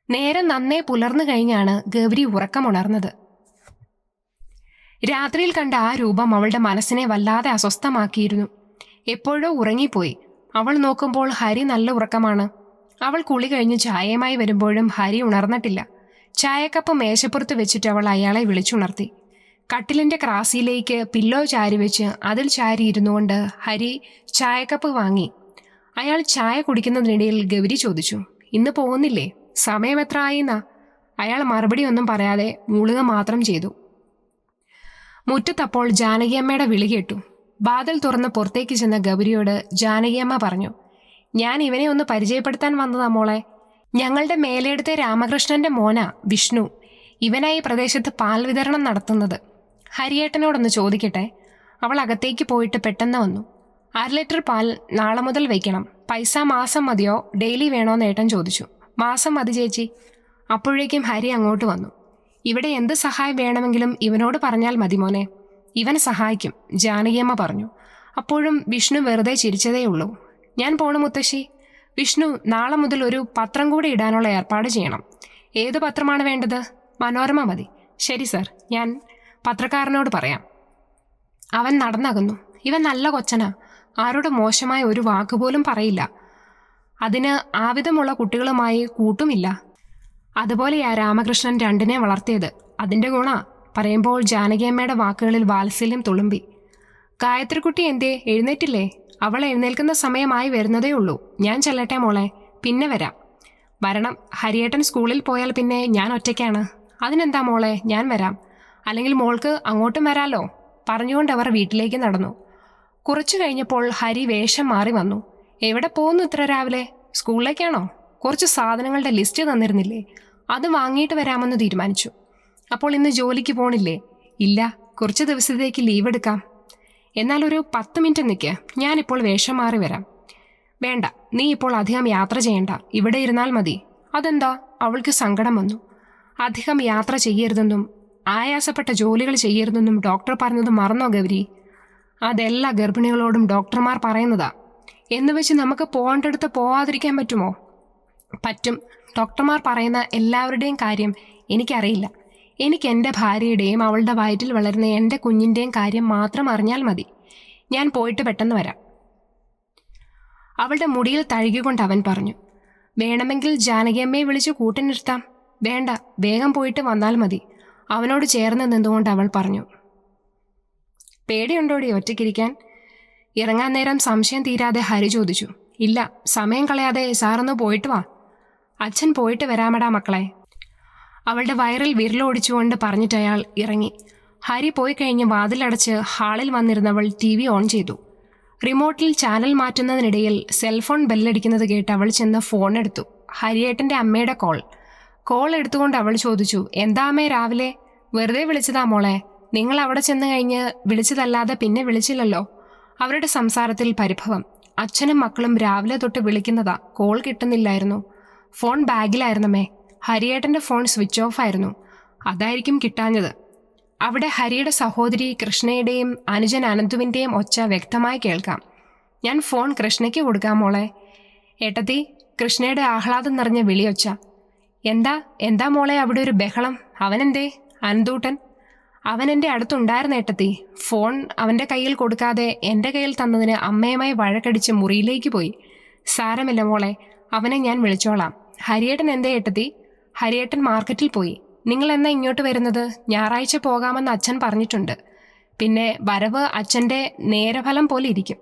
നേരം നന്നേ പുലർന്നു കഴിഞ്ഞാണ് ഗൗരി ഉറക്കമുണർന്നത്. രാത്രിയിൽ കണ്ട ആ രൂപം അവളുടെ മനസ്സിനെ വല്ലാതെ അസ്വസ്ഥമാക്കിയിരുന്നു. എപ്പോഴോ ഉറങ്ങിപ്പോയി. അവൾ നോക്കുമ്പോൾ ഹരി നല്ല ഉറക്കമാണ്. അവൾ കുളി കഴിഞ്ഞ് ചായയുമായി വരുമ്പോഴും ഹരി ഉണർന്നിട്ടില്ല. ചായക്കപ്പ് മേശപ്പുറത്ത് വെച്ചിട്ട് അവൾ അയാളെ വിളിച്ചുണർത്തി. കട്ടിലിന്റെ ക്രാസിയിലേക്ക് പില്ലോ ചാരി വെച്ച് അതിൽ ചാരി ഇരുന്നുകൊണ്ട് ഹരി ചായക്കപ്പ് വാങ്ങി. അയാൾ ചായ കുടിക്കുന്നതിനിടയിൽ ഗൗരി ചോദിച്ചു, ഇന്ന് പോകുന്നില്ലേ? സമയം എത്ര ആയിന്നാ? അയാൾ മറുപടി ഒന്നും പറയാതെ മൂളുക മാത്രം ചെയ്തു. മുറ്റത്തപ്പോൾ ജാനകിയമ്മയുടെ വിളി കേട്ടു. വാതിൽ തുറന്ന് പുറത്തേക്ക് ചെന്ന ഗൗരിയോട് ജാനകിയമ്മ പറഞ്ഞു, ഞാൻ ഇവനെ ഒന്ന് പരിചയപ്പെടുത്താൻ വന്നതാ മോളെ. ഞങ്ങളുടെ മേലെടുത്തെ രാമകൃഷ്ണന്റെ മോനാ വിഷ്ണു. ഇവനായി പ്രദേശത്ത് പാൽ വിതരണം നടത്തുന്നത്. ഹരിയേട്ടനോടൊന്ന് ചോദിക്കട്ടെ. അവൾ അകത്തേക്ക് പോയിട്ട് പെട്ടെന്ന് വന്നു. 1/2 ലിറ്റർ പാൽ നാളെ മുതൽ വയ്ക്കണം. പൈസ മാസം മതിയോ ഡെയിലി വേണോന്ന് ഏട്ടൻ ചോദിച്ചു. മാസം മതി ചേച്ചി. അപ്പോഴേക്കും ഹരി അങ്ങോട്ട് വന്നു. ഇവിടെ എന്ത് സഹായം വേണമെങ്കിലും ഇവനോട് പറഞ്ഞാൽ മതി മോനെ, ഇവൻ സഹായിക്കും, ജാനകിയമ്മ പറഞ്ഞു. അപ്പോഴും വിഷ്ണു വെറുതെ ചിരിച്ചതേയുള്ളൂ. ഞാൻ പോണു മുത്തശ്ശി. വിഷ്ണു, നാളെ മുതൽ ഒരു പത്രം കൂടി ഇടാനുള്ള ഏർപ്പാട് ചെയ്യണം. ഏത് പത്രമാണ് വേണ്ടത്? മനോരമ മതി. ശരി സർ, ഞാൻ പത്രക്കാരനോട് പറയാം. അവൻ നടന്നകന്നു. ഇവൻ നല്ല കൊച്ചനാ, ആരോട് മോശമായ ഒരു വാക്കുപോലും പറയില്ല. അതിന് ആവിധമുള്ള കുട്ടികളുമായി കൂട്ടുമില്ല. അതുപോലെയാ രാമകൃഷ്ണൻ 2നെ വളർത്തിയത്. അതിൻ്റെ ഗുണ പറയുമ്പോൾ ജാനകിയമ്മയുടെ വാക്കുകളിൽ വാത്സല്യം തുളുമ്പി. ഗായത്രിക്കുട്ടി എന്തേ, എഴുന്നേറ്റില്ലേ? അവൾ എഴുന്നേൽക്കുന്ന സമയമായി വരുന്നതേ ഉള്ളൂ. ഞാൻ ചെല്ലട്ടെ മോളെ? പിന്നെ വരണം. ഹരിയേട്ടൻ സ്കൂളിൽ പോയാൽ പിന്നെ ഞാൻ ഒറ്റയ്ക്കാണ്. അതിനെന്താ മോളെ, ഞാൻ വരാം. അല്ലെങ്കിൽ മോൾക്ക് അങ്ങോട്ടും വരാലോ, പറഞ്ഞുകൊണ്ട് അവർ വീട്ടിലേക്ക് നടന്നു. കുറച്ചു കഴിഞ്ഞപ്പോൾ ഹരി വേഷം മാറി വന്നു. എവിടെ പോകുന്നു ഇത്ര രാവിലെ? സ്കൂളിലേക്കാണോ? കുറച്ച് സാധനങ്ങളുടെ ലിസ്റ്റ് തന്നിരുന്നില്ലേ, അത് വാങ്ങിയിട്ട് വരാമെന്ന് തീരുമാനിച്ചു. അപ്പോൾ ഇന്ന് ജോലിക്ക് പോണില്ലേ? ഇല്ല, കുറച്ച് ദിവസത്തേക്ക് ലീവ് എടുക്കാം. എന്നാൽ ഒരു 10 മിനിറ്റ് നിൽക്ക്, ഞാനിപ്പോൾ വേഷം മാറി വരാം. വേണ്ട, നീ ഇപ്പോൾ അധികം യാത്ര ചെയ്യണ്ട, ഇവിടെ ഇരുന്നാൽ മതി. അതെന്താ? അവൾക്ക് സങ്കടം വന്നു. അധികം യാത്ര ചെയ്യരുതെന്നും ആയാസപ്പെട്ട ജോലികൾ ചെയ്യരുതെന്നും ഡോക്ടർ പറഞ്ഞത് മറന്നോ ഗൗരി? അതെല്ലാ ഗർഭിണികളോടും ഡോക്ടർമാർ പറയുന്നതാ. എന്ന് വെച്ച് നമുക്ക് പോകേണ്ടടുത്ത് പോവാതിരിക്കാൻ പറ്റുമോ? പറ്റും. ഡോക്ടർമാർ പറയുന്ന എല്ലാവരുടെയും കാര്യം എനിക്കറിയില്ല. എനിക്ക് എൻ്റെ ഭാര്യയുടെയും അവളുടെ വയറ്റിൽ വളരുന്ന എൻ്റെ കുഞ്ഞിൻ്റെയും കാര്യം മാത്രം അറിഞ്ഞാൽ മതി. ഞാൻ പോയിട്ട് പെട്ടെന്ന് വരാം. അവളുടെ മുടിയിൽ തഴുകിക്കൊണ്ട് അവൻ പറഞ്ഞു. വേണമെങ്കിൽ ജാനകിയമ്മയെ വിളിച്ച് കൂട്ടിനിർത്താം. വേണ്ട, വേഗം പോയിട്ട് വന്നാൽ മതി, അവനോട് ചേർന്ന് നിന്നുകൊണ്ട് അവൾ പറഞ്ഞു. പേടിയുണ്ടോടി ഒറ്റയ്ക്കിരിക്കാൻ? ഇറങ്ങാൻ നേരം സംശയം തീരാതെ ഹരി ചോദിച്ചു. ഇല്ല, സമയം കളയാതെ സാറൊന്ന് പോയിട്ട് വാ. അച്ഛൻ പോയിട്ട് വരാമടാ മക്കളെ. അവളുടെ വയറിൽ വിരലോടിച്ചുകൊണ്ട് പറഞ്ഞിട്ടയാൾ ഇറങ്ങി. ഹരി പോയി കഴിഞ്ഞ് വാതിലടച്ച് ഹാളിൽ വന്നിരുന്നവൾ TV ഓൺ ചെയ്തു. റിമോട്ടിൽ ചാനൽ മാറ്റുന്നതിനിടയിൽ സെൽഫോൺ ബെല്ലടിക്കുന്നത് കേട്ട് അവൾ ചെന്ന് ഫോൺ എടുത്തു. ഹരിയേട്ടൻ്റെ അമ്മയുടെ കോൾ എടുത്തുകൊണ്ട് അവൾ ചോദിച്ചു. എന്താ അമ്മേ രാവിലെ? വെറുതെ വിളിച്ചതാ മോളെ. നിങ്ങൾ അവിടെ ചെന്ന് കഴിഞ്ഞ് വിളിച്ചതല്ലാതെ പിന്നെ വിളിച്ചില്ലല്ലോ. അവരുടെ സംസാരത്തിൽ പരിഭവം. അച്ഛനും മക്കളും രാവിലെ തൊട്ട് വിളിക്കുന്നതാ, കോൾ കിട്ടുന്നില്ലായിരുന്നു. ഫോൺ ബാഗിലായിരുന്നമ്മേ. ഹരിയേട്ടൻ്റെ ഫോൺ സ്വിച്ച് ഓഫ് ആയിരുന്നു, അതായിരിക്കും കിട്ടാഞ്ഞത്. അവിടെ ഹരിയുടെ സഹോദരി കൃഷ്ണയുടെയും അനുജൻ അനന്തുവിൻ്റെയും ഒച്ച വ്യക്തമായി കേൾക്കാം. ഞാൻ ഫോൺ കൃഷ്ണയ്ക്ക് കൊടുക്കാം മോളെ. ഏട്ടത്തി, കൃഷ്ണയുടെ ആഹ്ലാദം നിറഞ്ഞ വിളിയൊച്ച. എന്താ എന്താ മോളെ അവിടെ ഒരു ബഹളം? അവനെന്തേ? അനന്തൂട്ടൻ. അവൻ എൻ്റെ അടുത്തുണ്ടായിരുന്ന ഏട്ടത്തി. ഫോൺ അവൻ്റെ കയ്യിൽ കൊടുക്കാതെ എൻ്റെ കയ്യിൽ തന്നതിന് അമ്മയുമായി വഴക്കടിച്ച് മുറിയിലേക്ക് പോയി. സാരമില്ല മോളെ, അവനെ ഞാൻ വിളിച്ചോളാം. ഹരിയേട്ടൻ എന്തേ ഏട്ടത്തി? ഹരിയേട്ടൻ മാർക്കറ്റിൽ പോയി. നിങ്ങൾ എന്നാ ഇങ്ങോട്ട് വരുന്നത്? ഞായറാഴ്ച പോകാമെന്ന് അച്ഛൻ പറഞ്ഞിട്ടുണ്ട്. പിന്നെ വരവ് അച്ഛൻ്റെ നേരഫലം പോലെ ഇരിക്കും.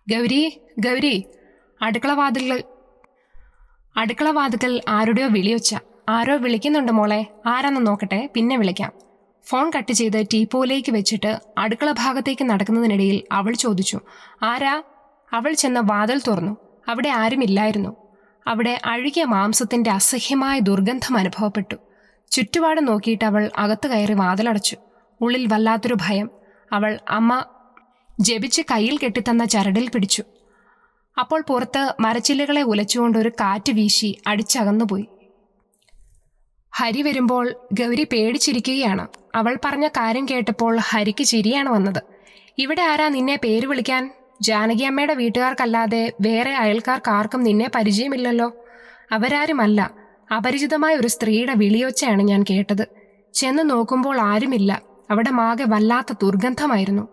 ഗൗരി, ഗൗരി! അടുക്കളവാതിക്കൽ ആരുടെയോ വിളിയൊച്ച. ആരോ വിളിക്കുന്നുണ്ട് മോളെ. ആരാന്ന് നോക്കട്ടെ, പിന്നെ വിളിക്കാം. ഫോൺ കട്ട് ചെയ്ത് ടീപ്പോയിലേക്ക് വെച്ചിട്ട് അടുക്കള ഭാഗത്തേക്ക് നടക്കുന്നതിനിടയിൽ അവൾ ചോദിച്ചു, ആരാ? അവൾ ചെന്ന് വാതിൽ തുറന്നു. അവിടെ ആരുമില്ലായിരുന്നു. അവിടെ അഴുകിയ മാംസത്തിന്റെ അസഹ്യമായ ദുർഗന്ധം അനുഭവപ്പെട്ടു. ചുറ്റുപാട് നോക്കിയിട്ട് അവൾ അകത്ത് കയറി വാതിലടച്ചു. ഉള്ളിൽ വല്ലാത്തൊരു ഭയം. അവൾ അമ്മ ജപിച്ച് കയ്യിൽ കെട്ടിത്തന്ന ചരടിൽ പിടിച്ചു. അപ്പോൾ പുറത്ത് മരച്ചില്ലകളെ ഉലച്ചുകൊണ്ട് ഒരു കാറ്റ് വീശി അടിച്ചകന്നുപോയി. ഹരി വരുമ്പോൾ ഗൗരി പേടിച്ചിരിക്കുകയാണ്. അവൾ പറഞ്ഞ കാര്യം കേട്ടപ്പോൾ ഹരിക്ക് ചിരിയാണ് വന്നത്. ഇവിടെ ആരാ നിന്നെ പേര് വിളിക്കാൻ? ജാനകിയമ്മയുടെ വീട്ടുകാർക്കല്ലാതെ വേറെ അയൽക്കാർക്കാർക്കും നിന്നെ പരിചയമില്ലല്ലോ. അവരാരുമല്ല. അപരിചിതമായ ഒരു സ്ത്രീയുടെ വിളിയൊച്ചയാണ് ഞാൻ കേട്ടത്. ചെന്ന് നോക്കുമ്പോൾ ആരുമില്ല. അവിടെ മാകെ വല്ലാത്ത ദുർഗന്ധമായിരുന്നു.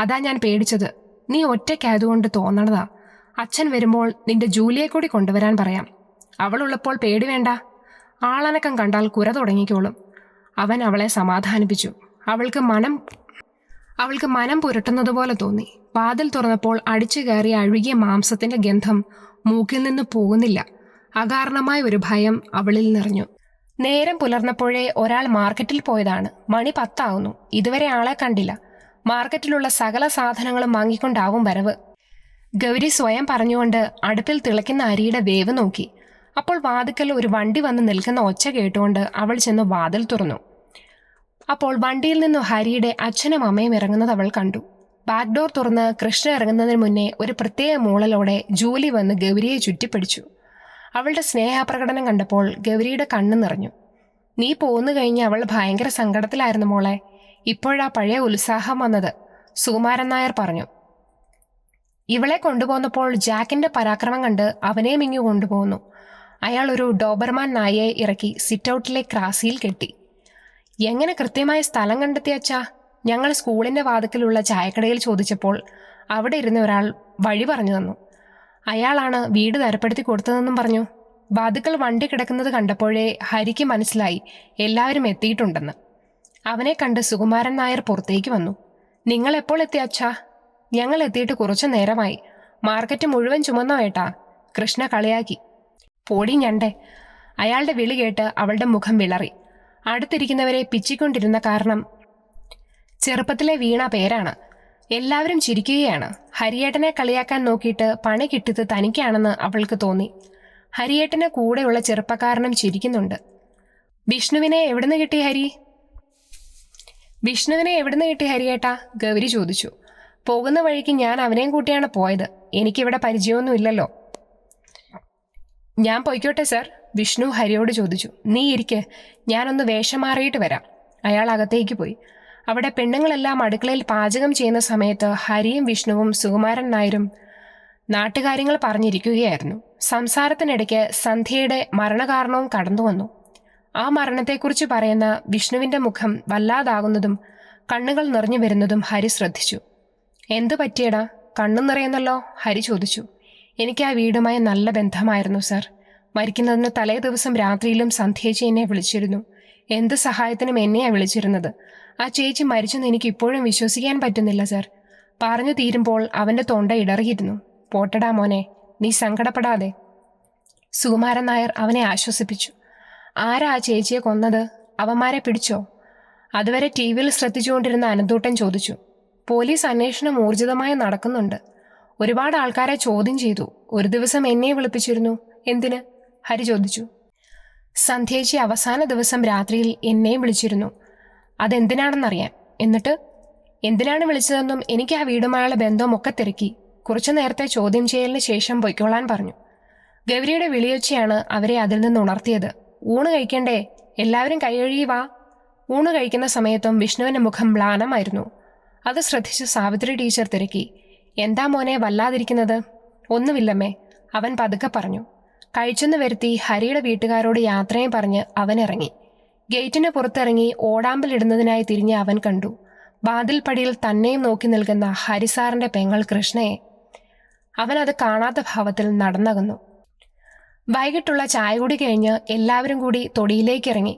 അതാ ഞാൻ പേടിച്ചത്. നീ ഒറ്റയ്ക്കായതുകൊണ്ട് തോന്നണതാ. അച്ഛൻ വരുമ്പോൾ നിന്റെ ജൂലിയെ കൂടി കൊണ്ടുവരാൻ പറയാം. അവളുള്ളപ്പോൾ പേടി വേണ്ട. ആളനക്കം കണ്ടാൽ കുര തുടങ്ങിക്കോളും. അവൻ അവളെ സമാധാനിപ്പിച്ചു. അവൾക്ക് മനം പുരട്ടുന്നതുപോലെ തോന്നി. വാതിൽ തുറന്നപ്പോൾ അടിച്ചു കയറിയ അഴുകിയ മാംസത്തിന്റെ ഗന്ധം മൂക്കിൽ നിന്ന് പോകുന്നില്ല. അകാരണമായ ഒരു ഭയം അവളിൽ നിറഞ്ഞു. നേരം പുലർന്നപ്പോഴേ ഒരാൾ മാർക്കറ്റിൽ പോയതാണ്. മണി 10 ആവുന്നു. ഇതുവരെ ആളെ കണ്ടില്ല. മാർക്കറ്റിലുള്ള സകല സാധനങ്ങളും വാങ്ങിക്കൊണ്ടാവും വരവ്. ഗൗരി സ്വയം പറഞ്ഞുകൊണ്ട് അടുപ്പിൽ തിളയ്ക്കുന്ന അരിയുടെ വേവ് നോക്കി. അപ്പോൾ വാതിക്കൽ ഒരു വണ്ടി വന്ന് നിൽക്കുന്ന ഒച്ച കേട്ടുകൊണ്ട് അവൾ ചെന്ന് വാതിൽ തുറന്നു. അപ്പോൾ വണ്ടിയിൽ നിന്നു ഹരിയുടെ അച്ഛനും അമ്മയും ഇറങ്ങുന്നത് അവൾ കണ്ടു. ബാക്ക് ഡോർ തുറന്ന് കൃഷ്ണ ഇറങ്ങുന്നതിന് മുന്നേ ഒരു പ്രത്യേക മൂളലോടെ ജൂലി വന്ന് ഗൗരിയെ ചുറ്റിപ്പിടിച്ചു. അവളുടെ സ്നേഹപ്രകടനം കണ്ടപ്പോൾ ഗൗരിയുടെ കണ്ണ് നിറഞ്ഞു. നീ പോന്നു കഴിഞ്ഞ് അവൾ ഭയങ്കര സങ്കടത്തിലായിരുന്നു മോളെ. ഇപ്പോഴാ പഴയ ഉത്സാഹം വന്നത്, സുകുമാരൻ നായർ പറഞ്ഞു. ഇവളെ കൊണ്ടുപോകുന്നപ്പോൾ ജാക്കിന്റെ പരാക്രമം കണ്ട് അവനെയും ഇങ്ങു കൊണ്ടുപോകുന്നു. അയാൾ ഒരു ഡോബർമാൻ നായയെ ഇറക്കി സിറ്റൗട്ടിലെ ക്രാസിയിൽ കെട്ടി. എങ്ങനെ കൃത്യമായ സ്ഥലം കണ്ടെത്തിയച്ചാ? ഞങ്ങൾ സ്കൂളിന്റെ വാതിക്കലുള്ള ചായക്കടയിൽ ചോദിച്ചപ്പോൾ അവിടെ ഇരുന്ന ഒരാൾ വഴി പറഞ്ഞു തന്നു. അയാളാണ് വീട് തരപ്പെടുത്തി കൊടുത്തതെന്നും പറഞ്ഞു. വാതിക്കൽ വണ്ടി കിടക്കുന്നത് കണ്ടപ്പോഴേ ഹരിക്ക് മനസ്സിലായി എല്ലാവരും എത്തിയിട്ടുണ്ടെന്ന്. അവനെ കണ്ട് സുകുമാരൻ നായർ പുറത്തേക്ക് വന്നു. നിങ്ങൾ എപ്പോൾ എത്തിയച്ചാ? ഞങ്ങൾ എത്തിയിട്ട് കുറച്ചു നേരമായി. മാർക്കറ്റ് മുഴുവൻ ചുമന്നോ ഏട്ടാ? കൃഷ്ണ കളിയാക്കി. പോടി ഞണ്ടേ! അയാളുടെ വിളി കേട്ട് അവളുടെ മുഖം വിളറി. അടുത്തിരിക്കുന്നവരെ പിച്ചിക്കൊണ്ടിരുന്ന കാരണം ചെറുപ്പത്തിലെ വീണ പേരാണ്. എല്ലാവരും ചിരിക്കുകയാണ്. ഹരിയേട്ടനെ കളിയാക്കാൻ നോക്കിയിട്ട് പണി കിട്ടിയത് തനിക്കാണെന്ന് അവൾക്ക് തോന്നി. ഹരിയേട്ടന് കൂടെയുള്ള ചെറുപ്പക്കാരനും ചിരിക്കുന്നുണ്ട്. വിഷ്ണുവിനെ എവിടുന്ന് കിട്ടി ഹരിയേട്ടാ? ഗൗരി ചോദിച്ചു. പോകുന്ന വഴിക്ക് ഞാൻ അവനെയും കൂട്ടിയാണ് പോയത്. എനിക്കിവിടെ പരിചയമൊന്നുമില്ലല്ലോ. ഞാൻ പൊയ്ക്കോട്ടെ സർ? വിഷ്ണു ഹരിയോട് ചോദിച്ചു. നീ ഇരിക്ക്, ഞാനൊന്ന് വേഷം മാറിയിട്ട് വരാം. അയാൾ അകത്തേക്ക് പോയി. അവിടെ പെണ്ണുങ്ങളെല്ലാം അടുക്കളയിൽ പാചകം ചെയ്യുന്ന സമയത്ത് ഹരിയും വിഷ്ണുവും സുകുമാരൻ നായരും നാട്ടുകാര്യങ്ങൾ പറഞ്ഞിരിക്കുകയായിരുന്നു. സംസാരത്തിനിടയ്ക്ക് സന്ധ്യയുടെ മരണകാരണവും കടന്നു വന്നു. ആ മരണത്തെക്കുറിച്ച് പറയുന്ന വിഷ്ണുവിന്റെ മുഖം വല്ലാതാകുന്നതും കണ്ണുകൾ നിറഞ്ഞു വരുന്നതും ഹരി ശ്രദ്ധിച്ചു. എന്തു പറ്റിയടാ, കണ്ണു നിറയുന്നല്ലോ? ഹരി ചോദിച്ചു. എനിക്ക് ആ വീടുമായി നല്ല ബന്ധമായിരുന്നു സർ. മരിക്കുന്നതിന് തലേ ദിവസം രാത്രിയിലും സന്ധ്യേച്ചി എന്നെ വിളിച്ചിരുന്നു. എന്ത് സഹായത്തിനും എന്നെയാണ് വിളിച്ചിരുന്നത്. ആ ചേച്ചി മരിച്ചെന്ന് എനിക്ക് ഇപ്പോഴും വിശ്വസിക്കാൻ പറ്റുന്നില്ല സർ. പറഞ്ഞു തീരുമ്പോൾ അവന്റെ തൊണ്ട ഇടറിയിരുന്നു. പോട്ടടാ മോനെ, നീ സങ്കടപ്പെടാതെ. സുകുമാരൻ നായർ അവനെ ആശ്വസിപ്പിച്ചു. ആരാ ആ ചേച്ചിയെ കൊന്നത്? അവന്മാരെ പിടിച്ചോ? അതുവരെ ടി വിയിൽ ശ്രദ്ധിച്ചുകൊണ്ടിരുന്ന അനന്തൂട്ടൻ ചോദിച്ചു. പോലീസ് അന്വേഷണം ഊർജിതമായി നടക്കുന്നുണ്ട്. ഒരുപാട് ആൾക്കാരെ ചോദ്യം ചെയ്തു. ഒരു ദിവസം എന്നെ വിളിപ്പിച്ചിരുന്നു. എന്തിന്? ഹരി ചോദിച്ചു. സന്ധ്യേച്ചി അവസാന ദിവസം രാത്രിയിൽ എന്നെയും വിളിച്ചിരുന്നു. അതെന്തിനാണെന്നറിയാൻ. എന്നിട്ട് എന്തിനാണ് വിളിച്ചതെന്നും എനിക്ക് ആ വീടുമായുള്ള ബന്ധമൊക്കെ തിരക്കി. കുറച്ചു നേരത്തെ ചോദ്യം ചെയ്യലിന് ശേഷം പൊയ്ക്കൊള്ളാൻ പറഞ്ഞു. ഗൗരിയുടെ വിളിയൊച്ചയാണ് അവരെ അതിൽ നിന്ന് ഉണർത്തിയത്. ഊണ് കഴിക്കണ്ടേ? എല്ലാവരും കൈകഴുകി വാ. ഊണ് കഴിക്കുന്ന സമയത്തും വിഷ്ണുവിന്റെ മുഖം മ്ലാനമായിരുന്നു. അത് ശ്രദ്ധിച്ച് സാവിത്രി ടീച്ചർ തിരക്കി. എന്താ മോനെ വല്ലാതിരിക്കുന്നത്? ഒന്നുമില്ലമ്മേ. അവൻ പതുക്കെ പറഞ്ഞു. കഴിച്ചെന്ന് വരുത്തി ഹരിയുടെ വീട്ടുകാരോട് യാത്രയും പറഞ്ഞ് അവൻ ഇറങ്ങി. ഗേറ്റിന് പുറത്തിറങ്ങി ഓടാമ്പലിടുന്നതിനായി തിരിഞ്ഞ് അവൻ കണ്ടു വാതിൽപ്പടിയിൽ തന്നെയും നോക്കി നിൽക്കുന്ന ഹരിസാറിന്റെ പെങ്ങൾ കൃഷ്ണയെ. അവൻ അത് കാണാത്ത ഭാവത്തിൽ നടന്നകന്നു. വൈകിട്ടുള്ള ചായ കൂടി കഴിഞ്ഞ് എല്ലാവരും കൂടി തൊടിയിലേക്ക് ഇറങ്ങി.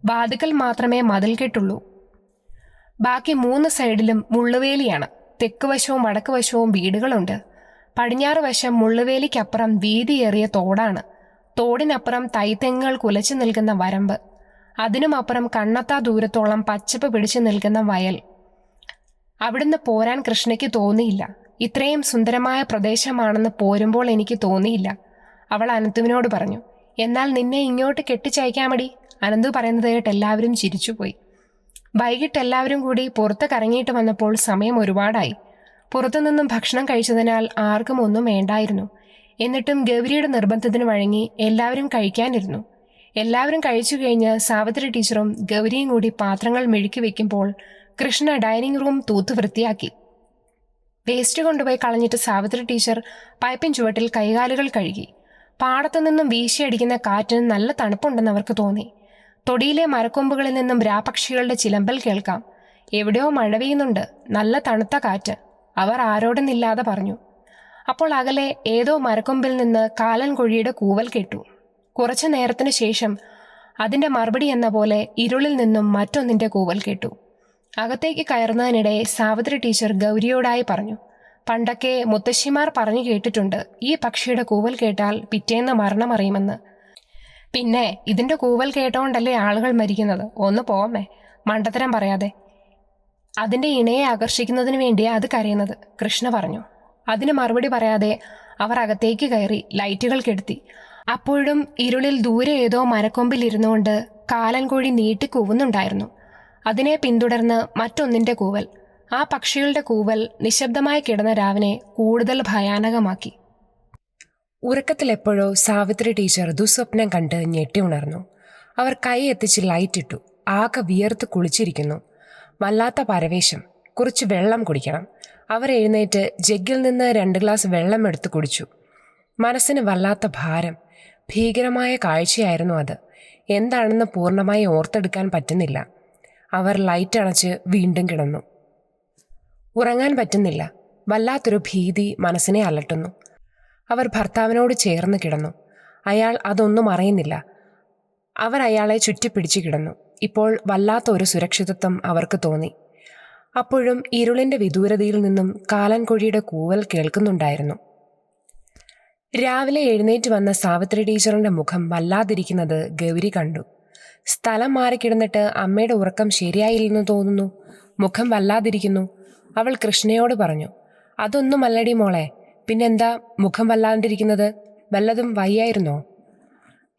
വാതിക്കൽ മാത്രമേ മതിൽ കെട്ടുള്ളൂ. ബാക്കി 3 സൈഡിലും മുള്ളുവേലിയാണ്. തെക്ക് വശവും വടക്ക് വശവും വീടുകളുണ്ട്. പടിഞ്ഞാറ് വശം മുള്ളുവേലിക്കപ്പുറം വീതിയേറിയ തോടാണ്. തോടിനപ്പുറം തൈത്തെങ്ങുകൾ കുലച്ചു നിൽക്കുന്ന വരമ്പ്. അതിനുമപ്പുറം കണ്ണെത്താ ദൂരത്തോളം പച്ചപ്പ് പിടിച്ചു നിൽക്കുന്ന വയൽ. അവിടുന്ന് പോരാൻ കൃഷ്ണയ്ക്ക് തോന്നിയില്ല. ഇത്രയും സുന്ദരമായ പ്രദേശമാണെന്ന് പോരുമ്പോൾ എനിക്ക് തോന്നിയില്ല. അവൾ അനന്തുവിനോട് പറഞ്ഞു. എന്നാൽ നിന്നെ ഇങ്ങോട്ട് കെട്ടിച്ചയക്കാമടി. അനന്തു പറയുന്നത് കേട്ട് എല്ലാവരും ചിരിച്ചുപോയി. വൈകിട്ട് എല്ലാവരും കൂടി പുറത്ത് കറങ്ങിയിട്ട് വന്നപ്പോൾ സമയം ഒരുപാടായി. പുറത്തുനിന്നും ഭക്ഷണം കഴിച്ചതിനാൽ ആർക്കും ഒന്നും വേണ്ടായിരുന്നു. എന്നിട്ടും ഗൗരിയുടെ നിർബന്ധത്തിന് വഴങ്ങി എല്ലാവരും കഴിക്കാനിരുന്നു. എല്ലാവരും കഴിച്ചു കഴിഞ്ഞ് സാവിത്രി ടീച്ചറും ഗൗരിയും കൂടി പാത്രങ്ങൾ മെഴുക്കി വെക്കുമ്പോൾ കൃഷ്ണ ഡൈനിങ് റൂം തൂത്ത് വൃത്തിയാക്കി. വേസ്റ്റ് കൊണ്ടുപോയി കളഞ്ഞിട്ട് സാവിത്രി ടീച്ചർ പൈപ്പിൻ ചുവട്ടിൽ കൈകാലുകൾ കഴുകി. പാടത്തു നിന്നും വീശിയടിക്കുന്ന കാറ്റിന് നല്ല തണുപ്പുണ്ടെന്ന് അവർക്ക് തോന്നി. തൊടിയിലെ മരക്കൊമ്പുകളിൽ നിന്നും രാപക്ഷികളുടെ ചിലമ്പൽ കേൾക്കാം. എവിടെയോ മഴ പെയ്യുന്നുണ്ട്. നല്ല തണുത്ത കാറ്റ്. അവർ ആരോടെന്നില്ലാതെ പറഞ്ഞു. അപ്പോൾ അകലെ ഏതോ മരക്കൊമ്പിൽ നിന്ന് കാലൻ കോഴിയുടെ കൂവൽ കേട്ടു. കുറച്ചു നേരത്തിന് ശേഷം അതിൻ്റെ മറുപടി എന്ന പോലെ ഇരുളിൽ നിന്നും മറ്റൊന്നിൻ്റെ കൂവൽ കേട്ടു. അകത്തേക്ക് കയറുന്നതിനിടെ സാവിത്രി ടീച്ചർ ഗൗരിയോടായി പറഞ്ഞു. പണ്ടൊക്കെ മുത്തശ്ശിമാർ പറഞ്ഞു കേട്ടിട്ടുണ്ട് ഈ പക്ഷിയുടെ കൂവൽ കേട്ടാൽ പിറ്റേന്ന് മരണമറിയുമെന്ന്. പിന്നെ ഇതിൻ്റെ കൂവൽ കേട്ടോണ്ടല്ലേ ആളുകൾ മരിക്കുന്നത്. ഒന്ന് പോമേ, മണ്ടത്തരം പറയാതെ. അതിൻ്റെ ഇണയെ ആകർഷിക്കുന്നതിന് വേണ്ടിയാ അത് കരയുന്നത്, കൃഷ്ണ പറഞ്ഞു. അതിന് മറുപടി പറയാതെ അവർ അകത്തേക്ക് കയറി ലൈറ്റുകൾ കെടുത്തി. അപ്പോഴും ഇരുളിൽ ദൂരെ ഏതോ മരക്കൊമ്പിൽ ഇരുന്നുകൊണ്ട് കാലൻ കോഴി നീട്ടി കൂവുന്നുണ്ടായിരുന്നു. അതിനെ പിന്തുടർന്ന് മറ്റൊന്നിൻ്റെ കൂവൽ. ആ പക്ഷികളുടെ കൂവൽ നിശബ്ദമായി കിടന്ന രാവിനെ കൂടുതൽ ഭയാനകമാക്കി. ഉറക്കത്തിലെപ്പോഴോ സാവിത്രി ടീച്ചർ ദുസ്വപ്നം കണ്ട് ഞെട്ടി ഉണർന്നു. അവർ കൈ എത്തിച്ച് ലൈറ്റിട്ടു. ആകെ വിയർത്ത് കുളിച്ചിരിക്കുന്നു. വല്ലാത്ത പരവേശം. കുറച്ച് വെള്ളം കുടിക്കണം. അവർ എഴുന്നേറ്റ് ജഗ്ഗിൽ നിന്ന് 2 ഗ്ലാസ് വെള്ളം എടുത്ത് കുടിച്ചു. മനസ്സിന് വല്ലാത്ത ഭാരം. ഭീകരമായ കാഴ്ചയായിരുന്നു അത്. എന്താണെന്ന് പൂർണ്ണമായി ഓർത്തെടുക്കാൻ പറ്റുന്നില്ല. അവർ ലൈറ്റ് അണച്ച് വീണ്ടും കിടന്നു. ഉറങ്ങാൻ പറ്റുന്നില്ല. വല്ലാത്തൊരു ഭീതി മനസ്സിനെ അലട്ടുന്നു. അവർ ഭർത്താവിനോട് ചേർന്ന് കിടന്നു. അയാൾ അതൊന്നും അറിയുന്നില്ല. അവർ അയാളെ ചുറ്റിപ്പിടിച്ച് കിടന്നു. ഇപ്പോൾ വല്ലാത്ത ഒരു സുരക്ഷിതത്വം അവർക്ക് തോന്നി. അപ്പോഴും ഇരുളിൻ്റെ വിദൂരതയിൽ നിന്നും കാലൻ കോഴിയുടെ കൂവൽ കേൾക്കുന്നുണ്ടായിരുന്നു. രാവിലെ എഴുന്നേറ്റ് വന്ന സാവിത്രി ടീച്ചറിൻ്റെ മുഖം വല്ലാതിരിക്കുന്നത് ഗൗരി കണ്ടു. സ്ഥലം മാറിക്കിടന്നിട്ട് അമ്മയുടെ ഉറക്കം ശരിയായില്ലെന്ന് തോന്നുന്നു. മുഖം വല്ലാതിരിക്കുന്നു. അവൾ കൃഷ്ണയോട് പറഞ്ഞു. അതൊന്നുമല്ലടി മോളെ, പിന്നെന്താ മുഖം വല്ലാണ്ടിരിക്കുന്നത്? വല്ലതും വയ്യായിരുന്നോ?